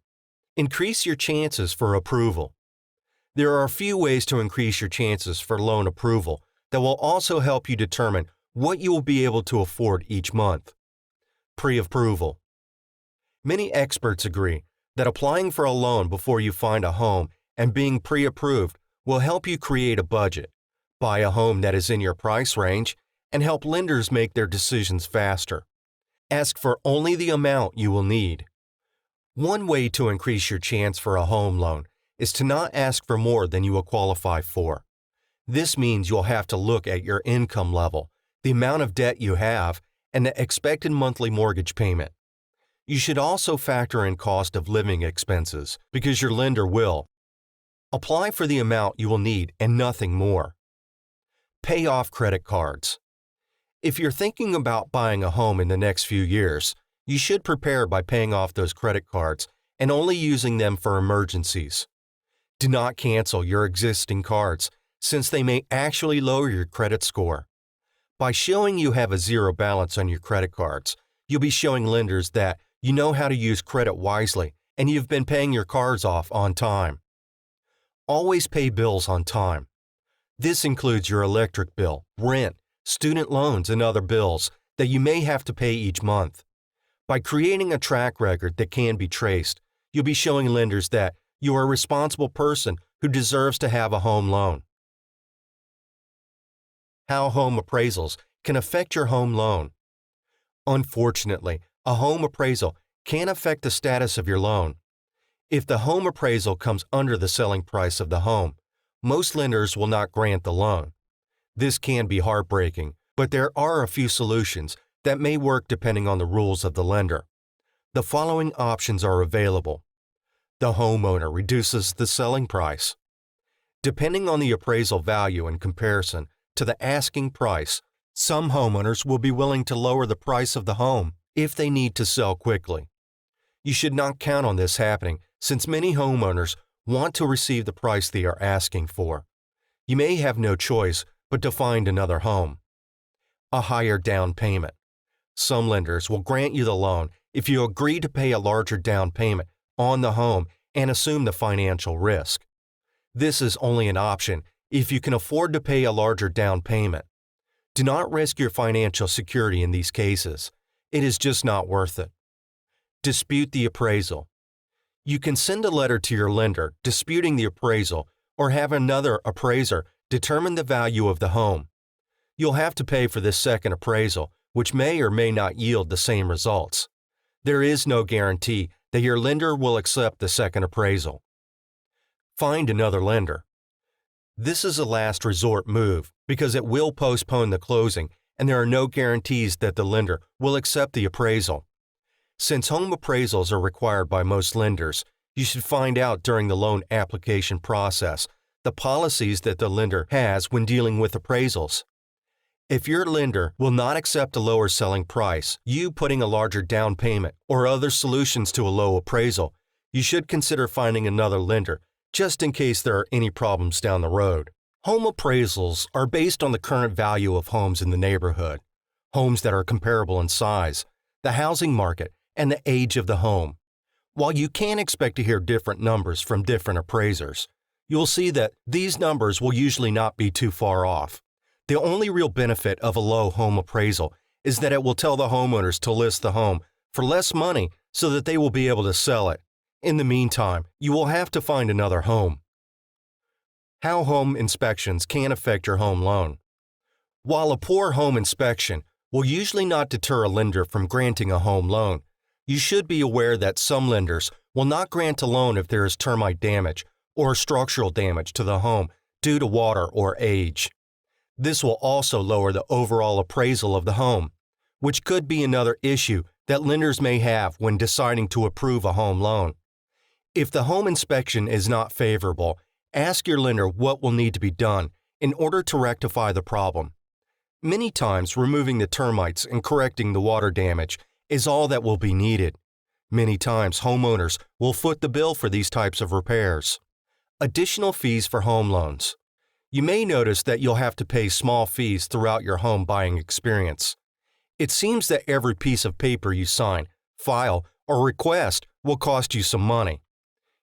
Increase your chances for approval. There are a few ways to increase your chances for loan approval that will also help you determine what you will be able to afford each month. Pre-approval. Many experts agree that applying for a loan before you find a home and being pre-approved will help you create a budget, buy a home that is in your price range, and help lenders make their decisions faster. Ask for only the amount you will need. One way to increase your chance for a home loan is to not ask for more than you will qualify for. This means you'll have to look at your income level, the amount of debt you have, and the expected monthly mortgage payment. You should also factor in cost of living expenses because your lender will. Apply for the amount you will need and nothing more. Pay off credit cards. If you're thinking about buying a home in the next few years, you should prepare by paying off those credit cards and only using them for emergencies. Do not cancel your existing cards since they may actually lower your credit score. By showing you have a zero balance on your credit cards, you'll be showing lenders that you know how to use credit wisely and you've been paying your cards off on time. Always pay bills on time. This includes your electric bill, rent, student loans, and other bills that you may have to pay each month. By creating a track record that can be traced, you'll be showing lenders that you are a responsible person who deserves to have a home loan. How home appraisals can affect your home loan. Unfortunately, a home appraisal can affect the status of your loan. If the home appraisal comes under the selling price of the home, most lenders will not grant the loan. This can be heartbreaking, but there are a few solutions that may work depending on the rules of the lender. The following options are available. The homeowner reduces the selling price. Depending on the appraisal value in comparison to the asking price. Some homeowners will be willing to lower the price of the home if they need to sell quickly. You should not count on this happening since many homeowners want to receive the price they are asking for. You may have no choice but to find another home. A higher down payment. Some lenders will grant you the loan if you agree to pay a larger down payment on the home and assume the financial risk. This is only an option if you can afford to pay a larger down payment. Do not risk your financial security in these cases. It is just not worth it. Dispute the appraisal. You can send a letter to your lender disputing the appraisal or have another appraiser determine the value of the home. You'll have to pay for this second appraisal, which may or may not yield the same results. There is no guarantee that your lender will accept the second appraisal. Find another lender. This is a last resort move because it will postpone the closing and there are no guarantees that the lender will accept the appraisal. Since home appraisals are required by most lenders, you should find out during the loan application process the policies that the lender has when dealing with appraisals. If your lender will not accept a lower selling price, you putting a larger down payment, or other solutions to a low appraisal, you should consider finding another lender just in case there are any problems down the road. Home appraisals are based on the current value of homes in the neighborhood, homes that are comparable in size, the housing market, and the age of the home. While you can expect to hear different numbers from different appraisers, you'll see that these numbers will usually not be too far off. The only real benefit of a low home appraisal is that it will tell the homeowners to list the home for less money so that they will be able to sell it. In the meantime, you will have to find another home. How home inspections can affect your home loan. While a poor home inspection will usually not deter a lender from granting a home loan, you should be aware that some lenders will not grant a loan if there is termite damage or structural damage to the home due to water or age. This will also lower the overall appraisal of the home, which could be another issue that lenders may have when deciding to approve a home loan. If the home inspection is not favorable, ask your lender what will need to be done in order to rectify the problem. Many times, removing the termites and correcting the water damage is all that will be needed. Many times, homeowners will foot the bill for these types of repairs. Additional fees for home loans. You may notice that you'll have to pay small fees throughout your home buying experience. It seems that every piece of paper you sign, file, or request will cost you some money.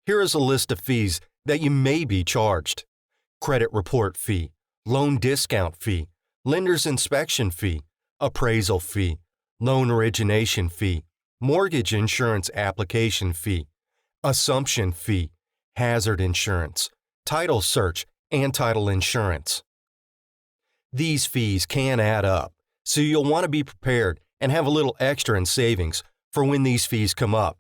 Here is a list of fees that you may be charged. Credit report fee, loan discount fee, lender's inspection fee, appraisal fee, loan origination fee, mortgage insurance application fee, assumption fee, hazard insurance, title search, and title insurance. These fees can add up, so you'll want to be prepared and have a little extra in savings for when these fees come up.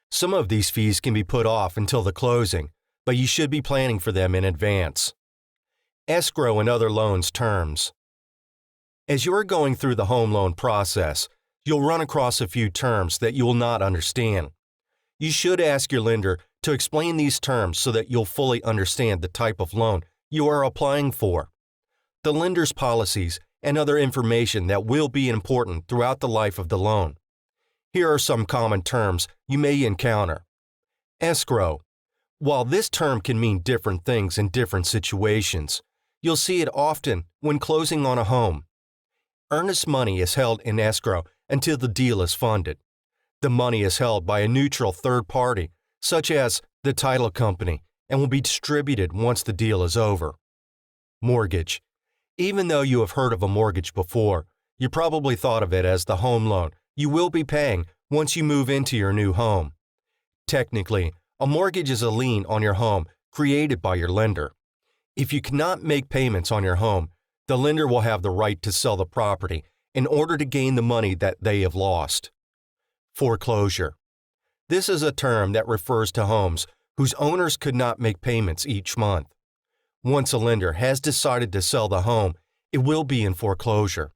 Some of these fees can be put off until the closing, but you should be planning for them in advance. Escrow and other loans terms. As you are going through the home loan process, you'll run across a few terms that you will not understand. You should ask your lender to explain these terms so that you'll fully understand the type of loan you are applying for. The lender's policies and other information that will be important throughout the life of the loan. Here are some common terms you may encounter. Escrow. While this term can mean different things in different situations, you'll see it often when closing on a home. Earnest money is held in escrow until the deal is funded. The money is held by a neutral third party, such as the title company, and will be distributed once the deal is over. Mortgage. Even though you have heard of a mortgage before, you probably thought of it as the home loan you will be paying once you move into your new home. Technically, a mortgage is a lien on your home created by your lender. If you cannot make payments on your home, the lender will have the right to sell the property in order to gain the money that they have lost. Foreclosure. This is a term that refers to homes whose owners could not make payments each month. Once a lender has decided to sell the home, it will be in foreclosure.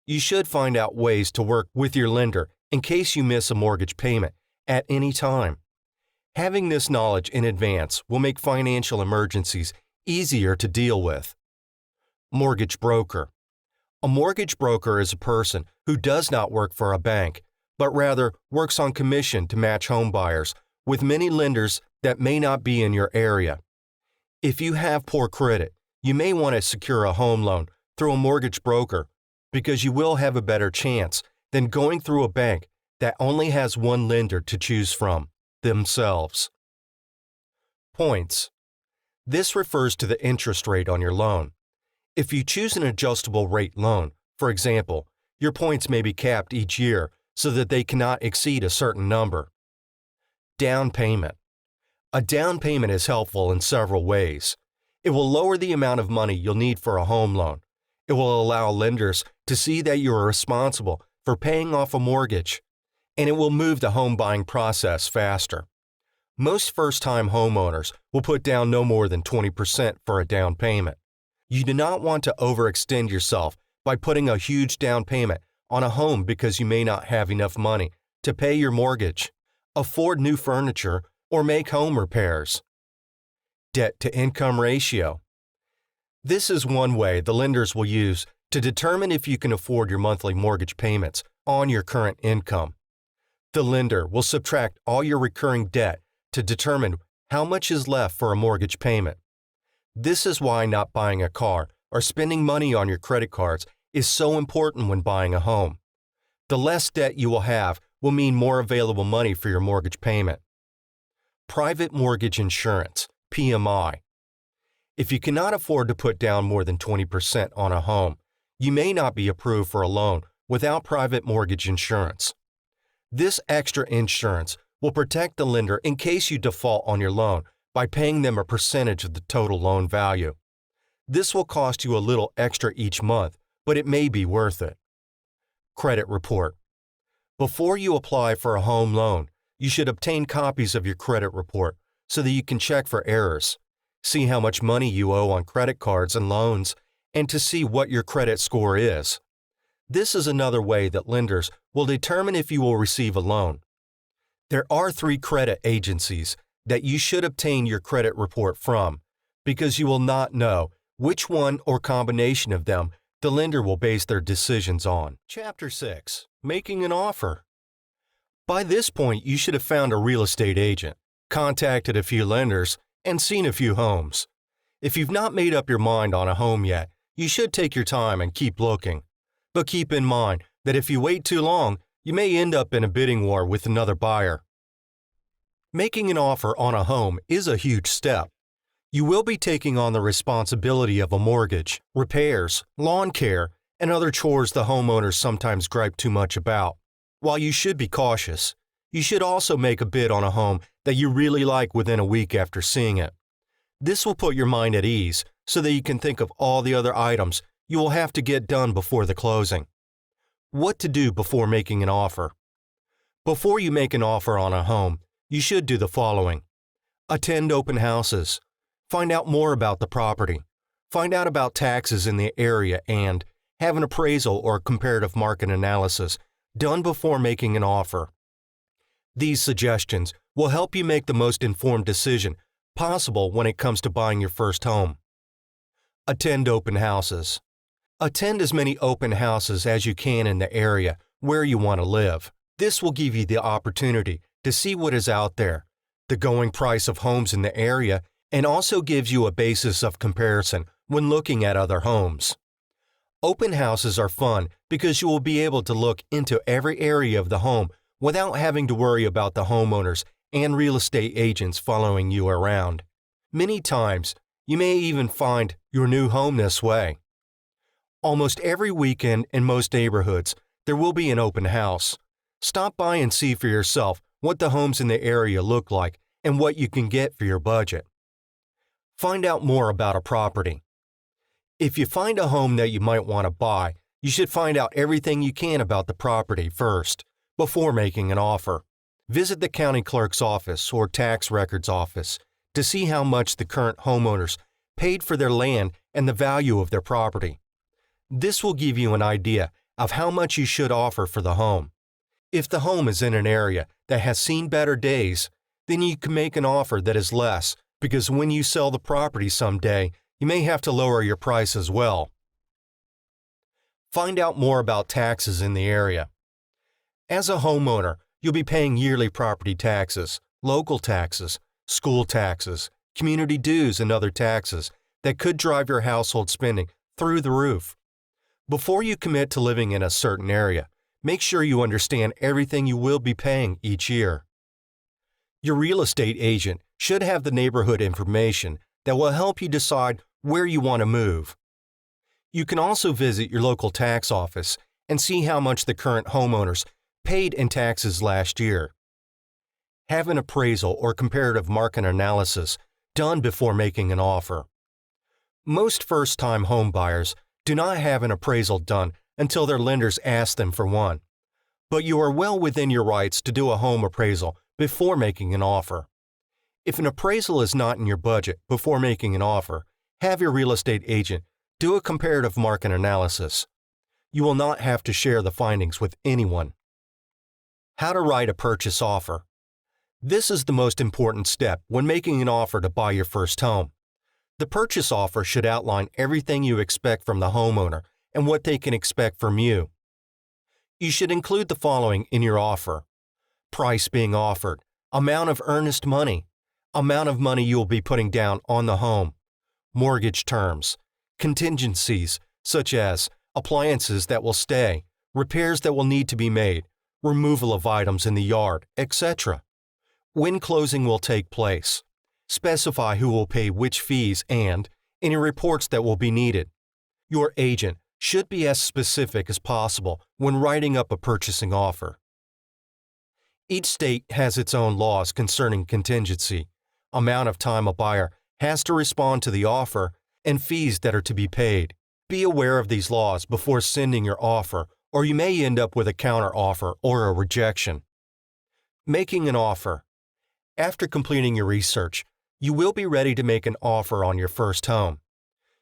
You should find out ways to work with your lender in case you miss a mortgage payment at any time. Having this knowledge in advance will make financial emergencies easier to deal with. Mortgage broker. A mortgage broker is a person who does not work for a bank, but rather works on commission to match home buyers with many lenders that may not be in your area. If you have poor credit, you may want to secure a home loan through a mortgage broker because you will have a better chance than going through a bank that only has one lender to choose from, themselves. Points. This refers to the interest rate on your loan. If you choose an adjustable rate loan, for example, your points may be capped each year so that they cannot exceed a certain number. Down payment. A down payment is helpful in several ways. It will lower the amount of money you'll need for a home loan. It will allow lenders to see that you are responsible for paying off a mortgage, and it will move the home buying process faster. Most first-time homeowners will put down no more than 20% for a down payment. You do not want to overextend yourself by putting a huge down payment on a home because you may not have enough money to pay your mortgage, afford new furniture, or make home repairs. Debt-to-income ratio. This is one way the lenders will use to determine if you can afford your monthly mortgage payments on your current income. The lender will subtract all your recurring debt to determine how much is left for a mortgage payment. This is why not buying a car or spending money on your credit cards is so important when buying a home. The less debt you will have will mean more available money for your mortgage payment. Private mortgage insurance, PMI. If you cannot afford to put down more than 20% on a home, you may not be approved for a loan without private mortgage insurance. This extra insurance will protect the lender in case you default on your loan by paying them a percentage of the total loan value. This will cost you a little extra each month, but it may be worth it. Credit report. Before you apply for a home loan, you should obtain copies of your credit report so that you can check for errors, see how much money you owe on credit cards and loans, and to see what your credit score is. This is another way that lenders will determine if you will receive a loan. There are 3 credit agencies that you should obtain your credit report from because you will not know which one or combination of them the lender will base their decisions on. Chapter 6. Making an offer. By this point, you should have found a real estate agent, contacted a few lenders, and seen a few homes. If you've not made up your mind on a home yet, you should take your time and keep looking. But keep in mind that if you wait too long, you may end up in a bidding war with another buyer. Making an offer on a home is a huge step. You will be taking on the responsibility of a mortgage, repairs, lawn care, and other chores the homeowners sometimes gripe too much about. While you should be cautious, you should also make a bid on a home that you really like within a week after seeing it. This will put your mind at ease so that you can think of all the other items you will have to get done before the closing. What to do before making an offer. Before you make an offer on a home, you should do the following. Attend open houses. Find out more about the property. Find out about taxes in the area and have an appraisal or comparative market analysis done before making an offer. These suggestions will help you make the most informed decision possible when it comes to buying your first home. Attend open houses. Attend as many open houses as you can in the area where you want to live. This will give you the opportunity to see what is out there, the going price of homes in the area, and also gives you a basis of comparison when looking at other homes. Open houses are fun because you will be able to look into every area of the home without having to worry about the homeowners and real estate agents following you around. Many times, you may even find your new home this way. Almost every weekend in most neighborhoods, there will be an open house. Stop by and see for yourself what the homes in the area look like and what you can get for your budget. Find out more about a property. If you find a home that you might want to buy, you should find out everything you can about the property first, before making an offer. Visit the county clerk's office or tax records office to see how much the current homeowners paid for their land and the value of their property. This will give you an idea of how much you should offer for the home. If the home is in an area that has seen better days, then you can make an offer that is less because when you sell the property someday, you may have to lower your price as well. Find out more about taxes in the area. As a homeowner, you'll be paying yearly property taxes, local taxes, school taxes, community dues, and other taxes that could drive your household spending through the roof. Before you commit to living in a certain area, make sure you understand everything you will be paying each year. Your real estate agent should have the neighborhood information that will help you decide where you want to move. You can also visit your local tax office and see how much the current homeowners paid in taxes last year. Have an appraisal or comparative market analysis done before making an offer. Most first-time home buyers do not have an appraisal done until their lenders ask them for one, but you are well within your rights to do a home appraisal before making an offer. If an appraisal is not in your budget before making an offer, have your real estate agent do a comparative market analysis. You will not have to share the findings with anyone. How to write a purchase offer. This is the most important step when making an offer to buy your first home. The purchase offer should outline everything you expect from the homeowner and what they can expect from you. You should include the following in your offer: price being offered, amount of earnest money, amount of money you will be putting down on the home, mortgage terms, contingencies such as appliances that will stay, repairs that will need to be made, removal of items in the yard, etc. When closing will take place. Specify who will pay which fees and any reports that will be needed. Your agent should be as specific as possible when writing up a purchasing offer. Each state has its own laws concerning contingency, amount of time a buyer has to respond to the offer, and fees that are to be paid. Be aware of these laws before sending your offer, or you may end up with a counteroffer or a rejection. Making an offer. After completing your research, you will be ready to make an offer on your first home.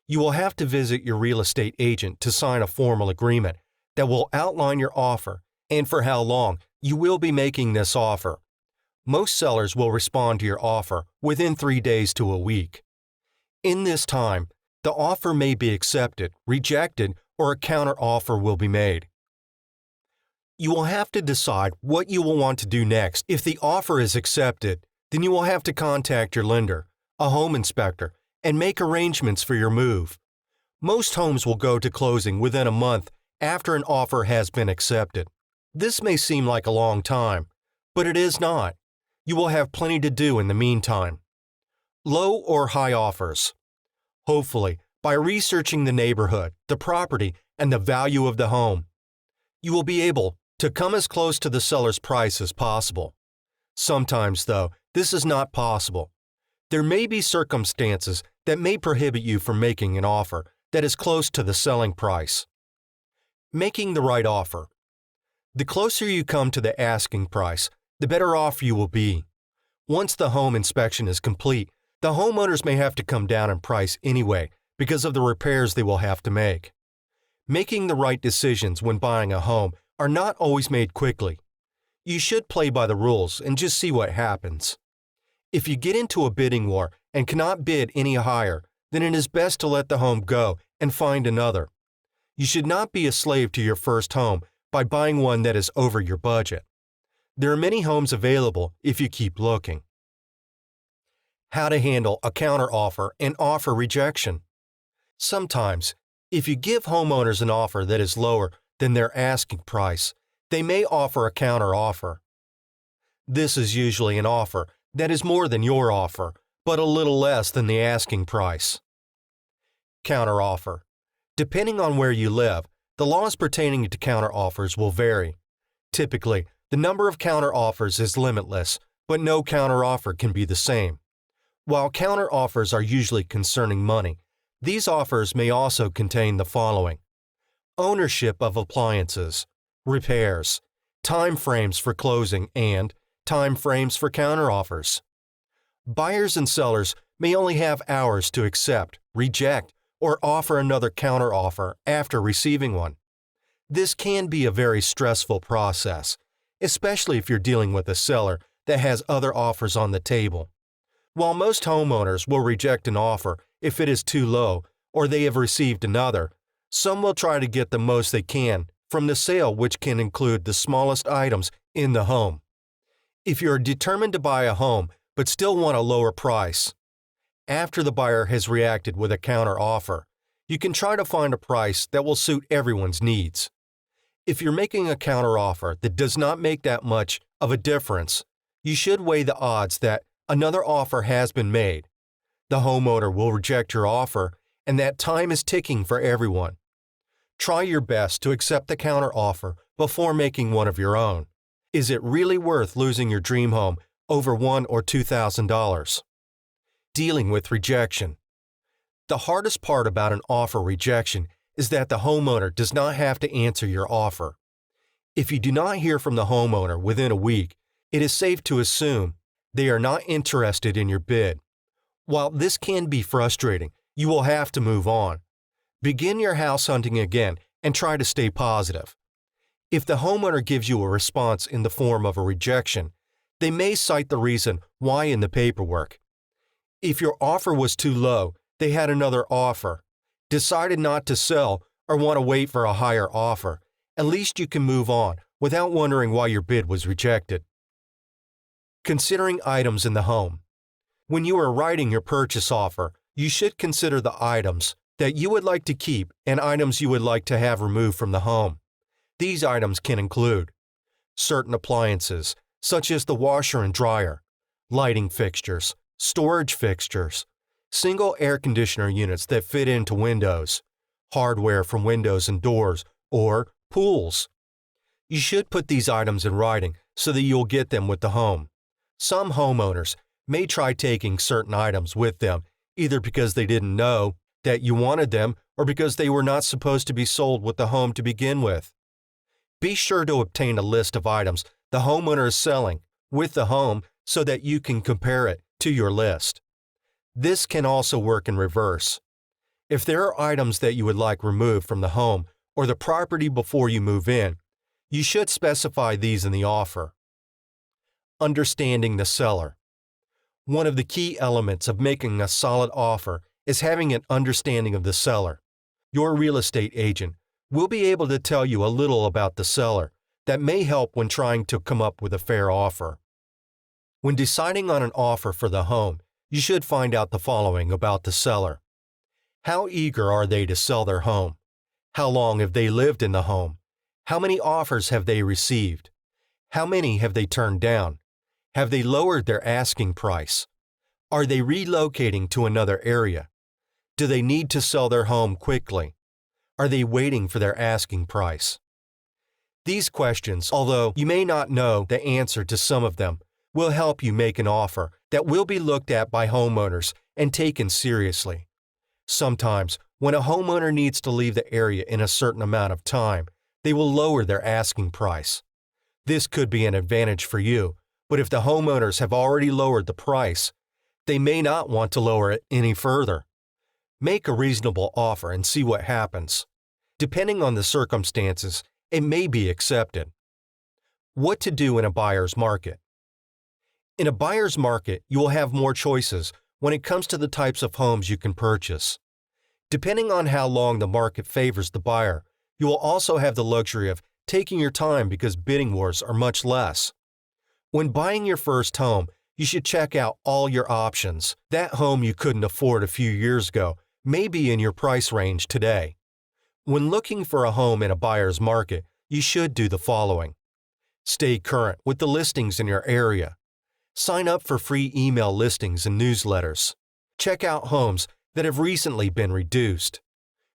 You will have to visit your real estate agent to sign a formal agreement that will outline your offer and for how long you will be making this offer. Most sellers will respond to your offer within 3 days to a week. In this time, the offer may be accepted, rejected, or a counteroffer will be made. You will have to decide what you will want to do next. If the offer is accepted, then you will have to contact your lender, a home inspector, and make arrangements for your move. Most homes will go to closing within a month after an offer has been accepted. This may seem like a long time, but it is not. You will have plenty to do in the meantime. Low or high offers. Hopefully, by researching the neighborhood, the property, and the value of the home, you will be able to come as close to the seller's price as possible. Sometimes, though, this is not possible. There may be circumstances that may prohibit you from making an offer that is close to the selling price. Making the right offer. The closer you come to the asking price, the better off you will be. Once the home inspection is complete, the homeowners may have to come down in price anyway because of the repairs they will have to make. Making the right decisions when buying a home are not always made quickly. You should play by the rules and just see what happens. If you get into a bidding war and cannot bid any higher, then it is best to let the home go and find another. You should not be a slave to your first home by buying one that is over your budget. There are many homes available if you keep looking. How to handle a counteroffer and offer rejection. Sometimes, if you give homeowners an offer that is lower than their asking price, they may offer a counteroffer. This is usually an offer that is more than your offer, but a little less than the asking price. Counteroffer. Depending on where you live, the laws pertaining to counteroffers will vary. Typically, the number of counteroffers is limitless, but no counteroffer can be the same. While counteroffers are usually concerning money, these offers may also contain the following: ownership of appliances, repairs, time frames for closing, and time frames for counteroffers. Buyers and sellers may only have hours to accept, reject, or offer another counteroffer after receiving one. This can be a very stressful process, especially if you're dealing with a seller that has other offers on the table. While most homeowners will reject an offer if it is too low or they have received another, Some will try to get the most they can from the sale, which can include the smallest items in the home. If you're determined to buy a home but still want a lower price, after the buyer has reacted with a counter offer, you can try to find a price that will suit everyone's needs. If you're making a counter offer that does not make that much of a difference, you should weigh the odds that another offer has been made. The homeowner will reject your offer, and that time is ticking for everyone. Try your best to accept the counter offer before making one of your own. Is it really worth losing your dream home over $1,000 or $2,000? Dealing with rejection. The hardest part about an offer rejection is that the homeowner does not have to answer your offer. If you do not hear from the homeowner within a week, it is safe to assume they are not interested in your bid. While this can be frustrating, you will have to move on. Begin your house hunting again and try to stay positive. If the homeowner gives you a response in the form of a rejection, they may cite the reason why in the paperwork. If your offer was too low, they had another offer, decided not to sell, or want to wait for a higher offer, at least you can move on without wondering why your bid was rejected. Considering items in the home. When you are writing your purchase offer, you should consider the items that you would like to keep and items you would like to have removed from the home. These items can include certain appliances, such as the washer and dryer, lighting fixtures, storage fixtures, single air conditioner units that fit into windows, hardware from windows and doors, or pools. You should put these items in writing so that you'll get them with the home. Some homeowners may try taking certain items with them, either because they didn't know that you wanted them or because they were not supposed to be sold with the home to begin with. Be sure to obtain a list of items the homeowner is selling with the home so that you can compare it to your list. This can also work in reverse. If there are items that you would like removed from the home or the property before you move in, you should specify these in the offer. Understanding the seller. One of the key elements of making a solid offer is having an understanding of the seller. Your real estate agent will be able to tell you a little about the seller that may help when trying to come up with a fair offer. When deciding on an offer for the home, you should find out the following about the seller. How eager are they to sell their home? How long have they lived in the home? How many offers have they received? How many have they turned down? Have they lowered their asking price? Are they relocating to another area? Do they need to sell their home quickly? Are they waiting for their asking price? These questions, although you may not know the answer to some of them, will help you make an offer that will be looked at by homeowners and taken seriously. Sometimes, when a homeowner needs to leave the area in a certain amount of time, they will lower their asking price. This could be an advantage for you, but if the homeowners have already lowered the price, they may not want to lower it any further. Make a reasonable offer and see what happens. Depending on the circumstances, it may be accepted. What to do in a buyer's market. In a buyer's market, you will have more choices when it comes to the types of homes you can purchase. Depending on how long the market favors the buyer, you will also have the luxury of taking your time because bidding wars are much less. When buying your first home, you should check out all your options. That home you couldn't afford a few years ago may be in your price range today. When looking for a home in a buyer's market, you should do the following. Stay current with the listings in your area. Sign up for free email listings and newsletters. Check out homes that have recently been reduced.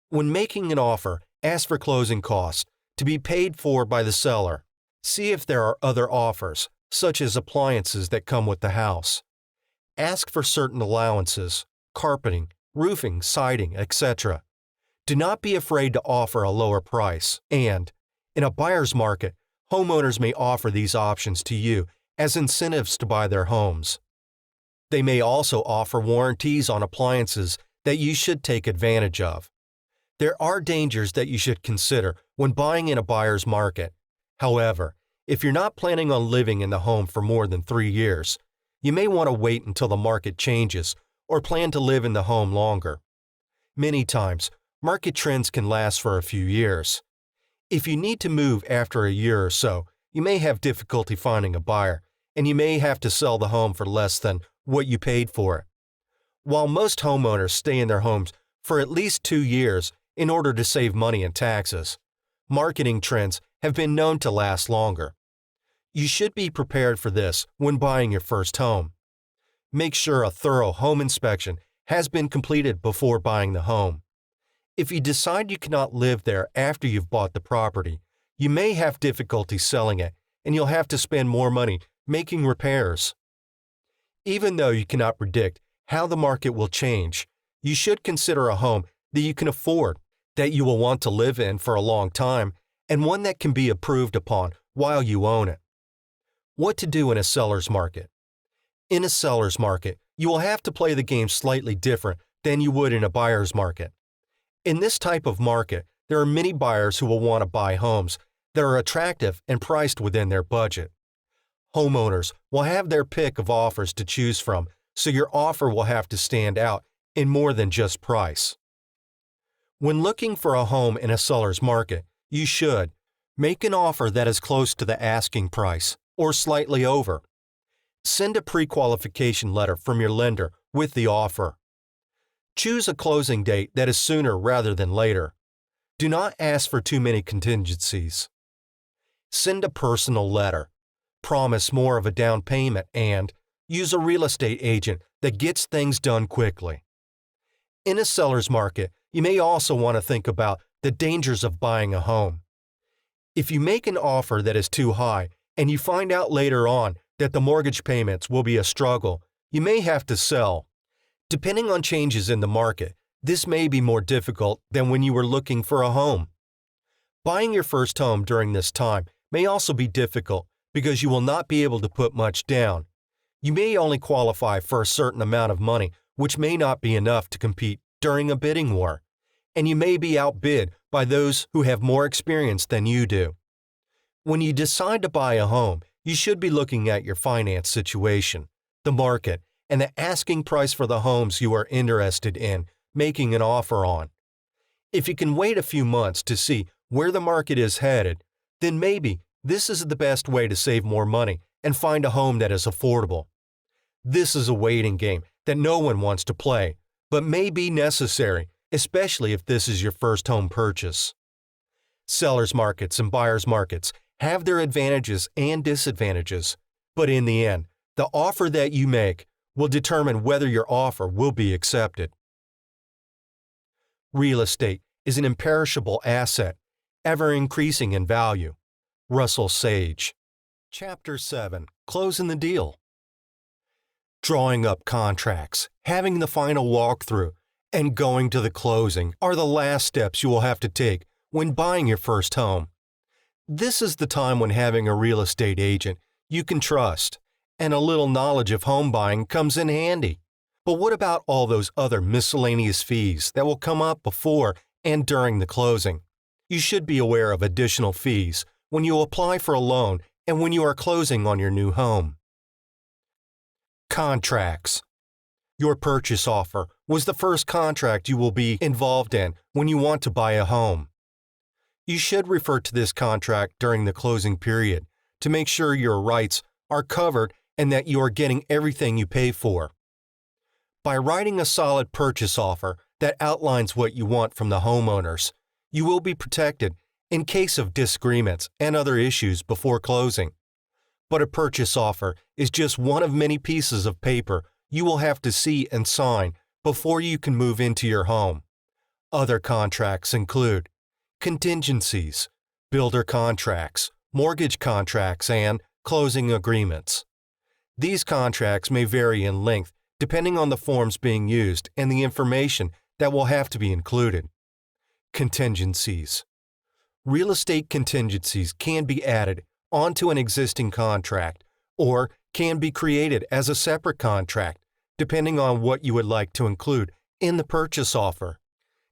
When making an offer, ask for closing costs to be paid for by the seller. See if there are other offers, such as appliances that come with the house. Ask for certain allowances, carpeting, roofing, siding, etc. Do not be afraid to offer a lower price, and, in a buyer's market, homeowners may offer these options to you as incentives to buy their homes. They may also offer warranties on appliances that you should take advantage of. There are dangers that you should consider when buying in a buyer's market. However, if you're not planning on living in the home for more than 3 years, you may want to wait until the market changes or plan to live in the home longer. Many times, Market trends can last for a few years. If you need to move after a year or so, you may have difficulty finding a buyer, and you may have to sell the home for less than what you paid for it. While most homeowners stay in their homes for at least 2 years in order to save money in taxes, marketing trends have been known to last longer. You should be prepared for this when buying your first home. Make sure a thorough home inspection has been completed before buying the home. If you decide you cannot live there after you've bought the property, you may have difficulty selling it, and you'll have to spend more money making repairs. Even though you cannot predict how the market will change, you should consider a home that you can afford, that you will want to live in for a long time, and one that can be improved upon while you own it. What to do in a seller's market? In a seller's market, you will have to play the game slightly different than you would in a buyer's market. In this type of market, there are many buyers who will want to buy homes that are attractive and priced within their budget. Homeowners will have their pick of offers to choose from, so your offer will have to stand out in more than just price. When looking for a home in a seller's market, you should make an offer that is close to the asking price or slightly over. Send a pre-qualification letter from your lender with the offer. Choose a closing date that is sooner rather than later. Do not ask for too many contingencies. Send a personal letter. Promise more of a down payment and use a real estate agent that gets things done quickly. In a seller's market, you may also want to think about the dangers of buying a home. If you make an offer that is too high and you find out later on that the mortgage payments will be a struggle, you may have to sell. Depending on changes in the market, this may be more difficult than when you were looking for a home. Buying your first home during this time may also be difficult because you will not be able to put much down. You may only qualify for a certain amount of money, which may not be enough to compete during a bidding war, and you may be outbid by those who have more experience than you do. When you decide to buy a home, you should be looking at your finance situation, the market, and the asking price for the homes you are interested in making an offer on. If you can wait a few months to see where the market is headed, then maybe this is the best way to save more money and find a home that is affordable. This is a waiting game that no one wants to play, but may be necessary, especially if this is your first home purchase. Sellers markets and buyers markets have their advantages and disadvantages, but in the end, the offer that you make will determine whether your offer will be accepted. Real estate is an imperishable asset, ever increasing in value. Russell Sage. Chapter 7. Closing the deal. Drawing up contracts, having the final walkthrough, and going to the closing are the last steps you will have to take when buying your first home. This is the time when having a real estate agent you can trust and a little knowledge of home buying comes in handy. But what about all those other miscellaneous fees that will come up before and during the closing? You should be aware of additional fees when you apply for a loan and when you are closing on your new home. Contracts. Your purchase offer was the first contract you will be involved in when you want to buy a home. You should refer to this contract during the closing period to make sure your rights are covered and that you are getting everything you pay for. By writing a solid purchase offer that outlines what you want from the homeowners, you will be protected in case of disagreements and other issues before closing. But a purchase offer is just one of many pieces of paper you will have to see and sign before you can move into your home. Other contracts include contingencies, builder contracts, mortgage contracts, and closing agreements. These contracts may vary in length depending on the forms being used and the information that will have to be included. Contingencies. Real estate contingencies can be added onto an existing contract or can be created as a separate contract, depending on what you would like to include in the purchase offer.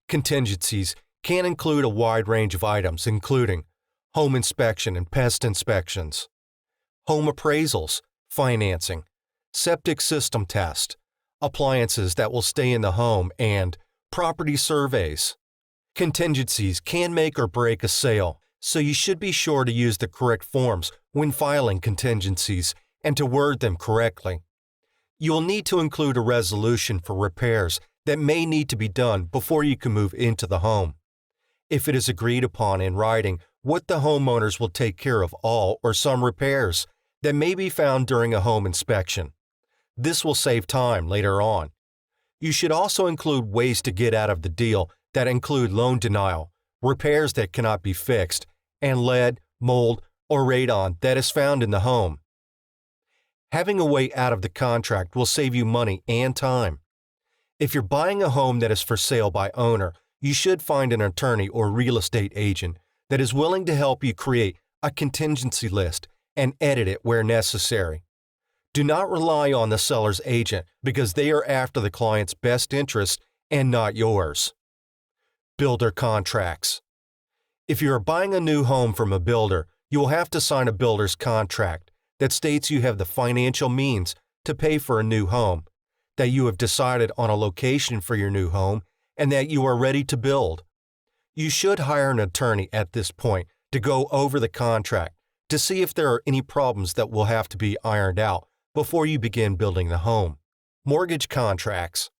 Contingencies can include a wide range of items, including home inspection and pest inspections, home appraisals, financing, septic system test, appliances that will stay in the home, and property surveys. Contingencies can make or break a sale, so you should be sure to use the correct forms when filing contingencies and to word them correctly. You will need to include a resolution for repairs that may need to be done before you can move into the home. If it is agreed upon in writing what the homeowners will take care of all or some repairs that may be found during a home inspection. This will save time later on. You should also include ways to get out of the deal that include loan denial, repairs that cannot be fixed, and lead, mold, or radon that is found in the home. Having a way out of the contract will save you money and time. If you're buying a home that is for sale by owner, you should find an attorney or real estate agent that is willing to help you create a contingency list and edit it where necessary. Do not rely on the seller's agent because they are after the client's best interest and not yours. Builder contracts. If you are buying a new home from a builder, you will have to sign a builder's contract that states you have the financial means to pay for a new home, that you have decided on a location for your new home, and that you are ready to build. You should hire an attorney at this point to go over the contract to see if there are any problems that will have to be ironed out before you begin building the home. Mortgage contracts.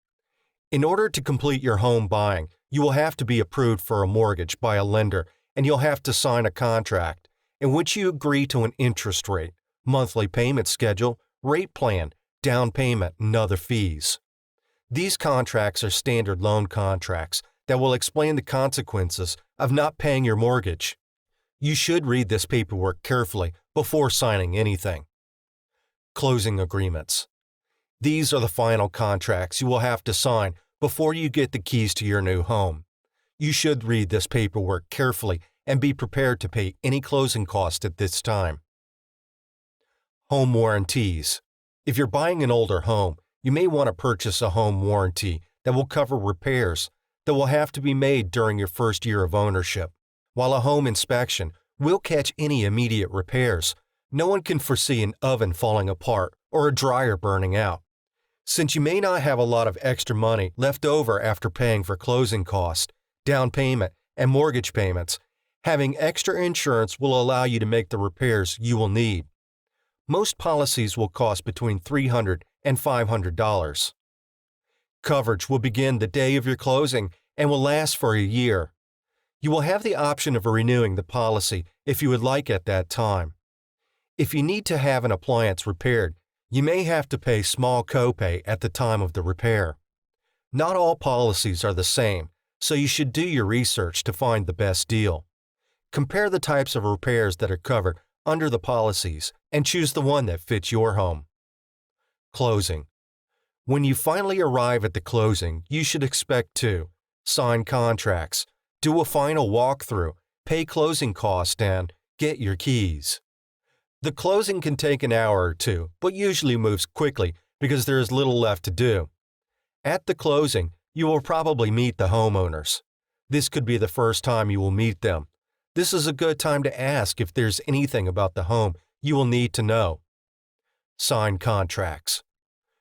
In order to complete your home buying, you will have to be approved for a mortgage by a lender, and you'll have to sign a contract in which you agree to an interest rate, monthly payment schedule, rate plan, down payment, and other fees. These contracts are standard loan contracts that will explain the consequences of not paying your mortgage. You should read this paperwork carefully before signing anything. Closing agreements. These are the final contracts you will have to sign before you get the keys to your new home. You should read this paperwork carefully and be prepared to pay any closing cost at this time. Home warranties. If you're buying an older home, you may want to purchase a home warranty that will cover repairs that will have to be made during your first year of ownership. While a home inspection will catch any immediate repairs, no one can foresee an oven falling apart or a dryer burning out. Since you may not have a lot of extra money left over after paying for closing costs, down payment, and mortgage payments, having extra insurance will allow you to make the repairs you will need. Most policies will cost between $300 and $500. Coverage will begin the day of your closing and will last for a year. You will have the option of renewing the policy if you would like at that time. If you need to have an appliance repaired, you may have to pay small copay at the time of the repair. Not all policies are the same, so you should do your research to find the best deal. Compare the types of repairs that are covered under the policies and choose the one that fits your home. Closing. When you finally arrive at the closing, you should expect to sign contracts, do a final walkthrough, pay closing costs, and get your keys. The closing can take an hour or two, but usually moves quickly because there is little left to do. At the closing, you will probably meet the homeowners. This could be the first time you will meet them. This is a good time to ask if there's anything about the home you will need to know. Sign contracts.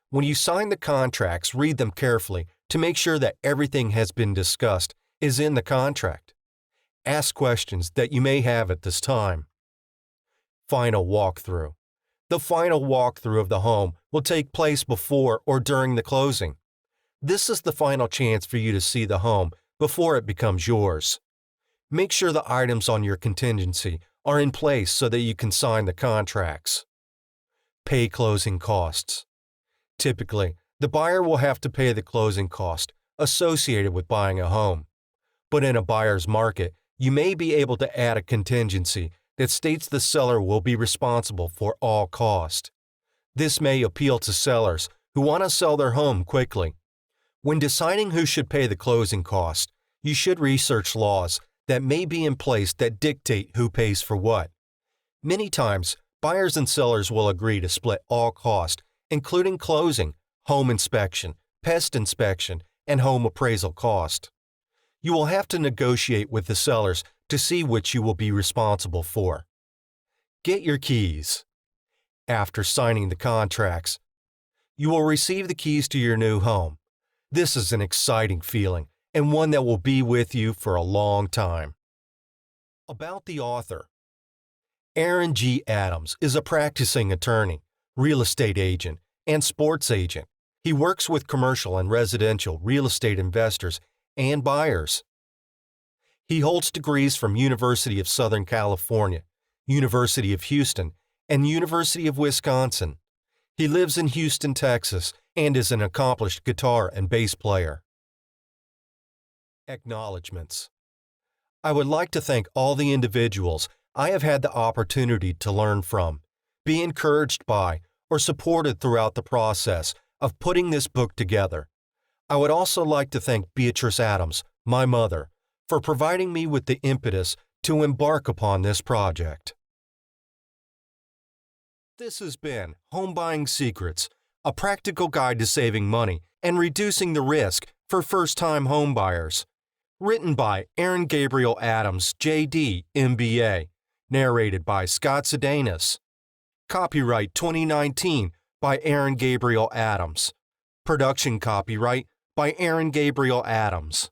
When you sign the contracts, read them carefully to make sure that everything has been discussed is in the contract. Ask questions that you may have at this time. Final walkthrough. The final walkthrough of the home will take place before or during the closing. This is the final chance for you to see the home before it becomes yours. Make sure the items on your contingency are in place so that you can sign the contracts. Pay closing costs. Typically, the buyer will have to pay the closing cost associated with buying a home. But in a buyer's market, you may be able to add a contingency that states the seller will be responsible for all cost. This may appeal to sellers who want to sell their home quickly. When deciding who should pay the closing cost, you should research laws that may be in place that dictate who pays for what. Many times, buyers and sellers will agree to split all cost, including closing, home inspection, pest inspection, and home appraisal cost. You will have to negotiate with the sellers to see which you will be responsible for. Get your keys. After signing the contracts, you will receive the keys to your new home. This is an exciting feeling, and one that will be with you for a long time. About the author. Aaron G. Adams is a practicing attorney, real estate agent, and sports agent. He works with commercial and residential real estate investors and buyers. He holds degrees from University of Southern California, University of Houston, and University of Wisconsin. He lives in Houston, Texas, and is an accomplished guitar and bass player. Acknowledgements. I would like to thank all the individuals I have had the opportunity to learn from, be encouraged by, or supported throughout the process of putting this book together. I would also like to thank Beatrice Adams, my mother, for providing me with the impetus to embark upon this project. This has been Home Buying Secrets, a practical guide to saving money and reducing the risk for first-time home buyers. Written by Aaron Gabriel Adams, J.D., M.B.A. Narrated by Scott Sedanis. Copyright 2019 by Aaron Gabriel Adams. Production copyright by Aaron Gabriel Adams.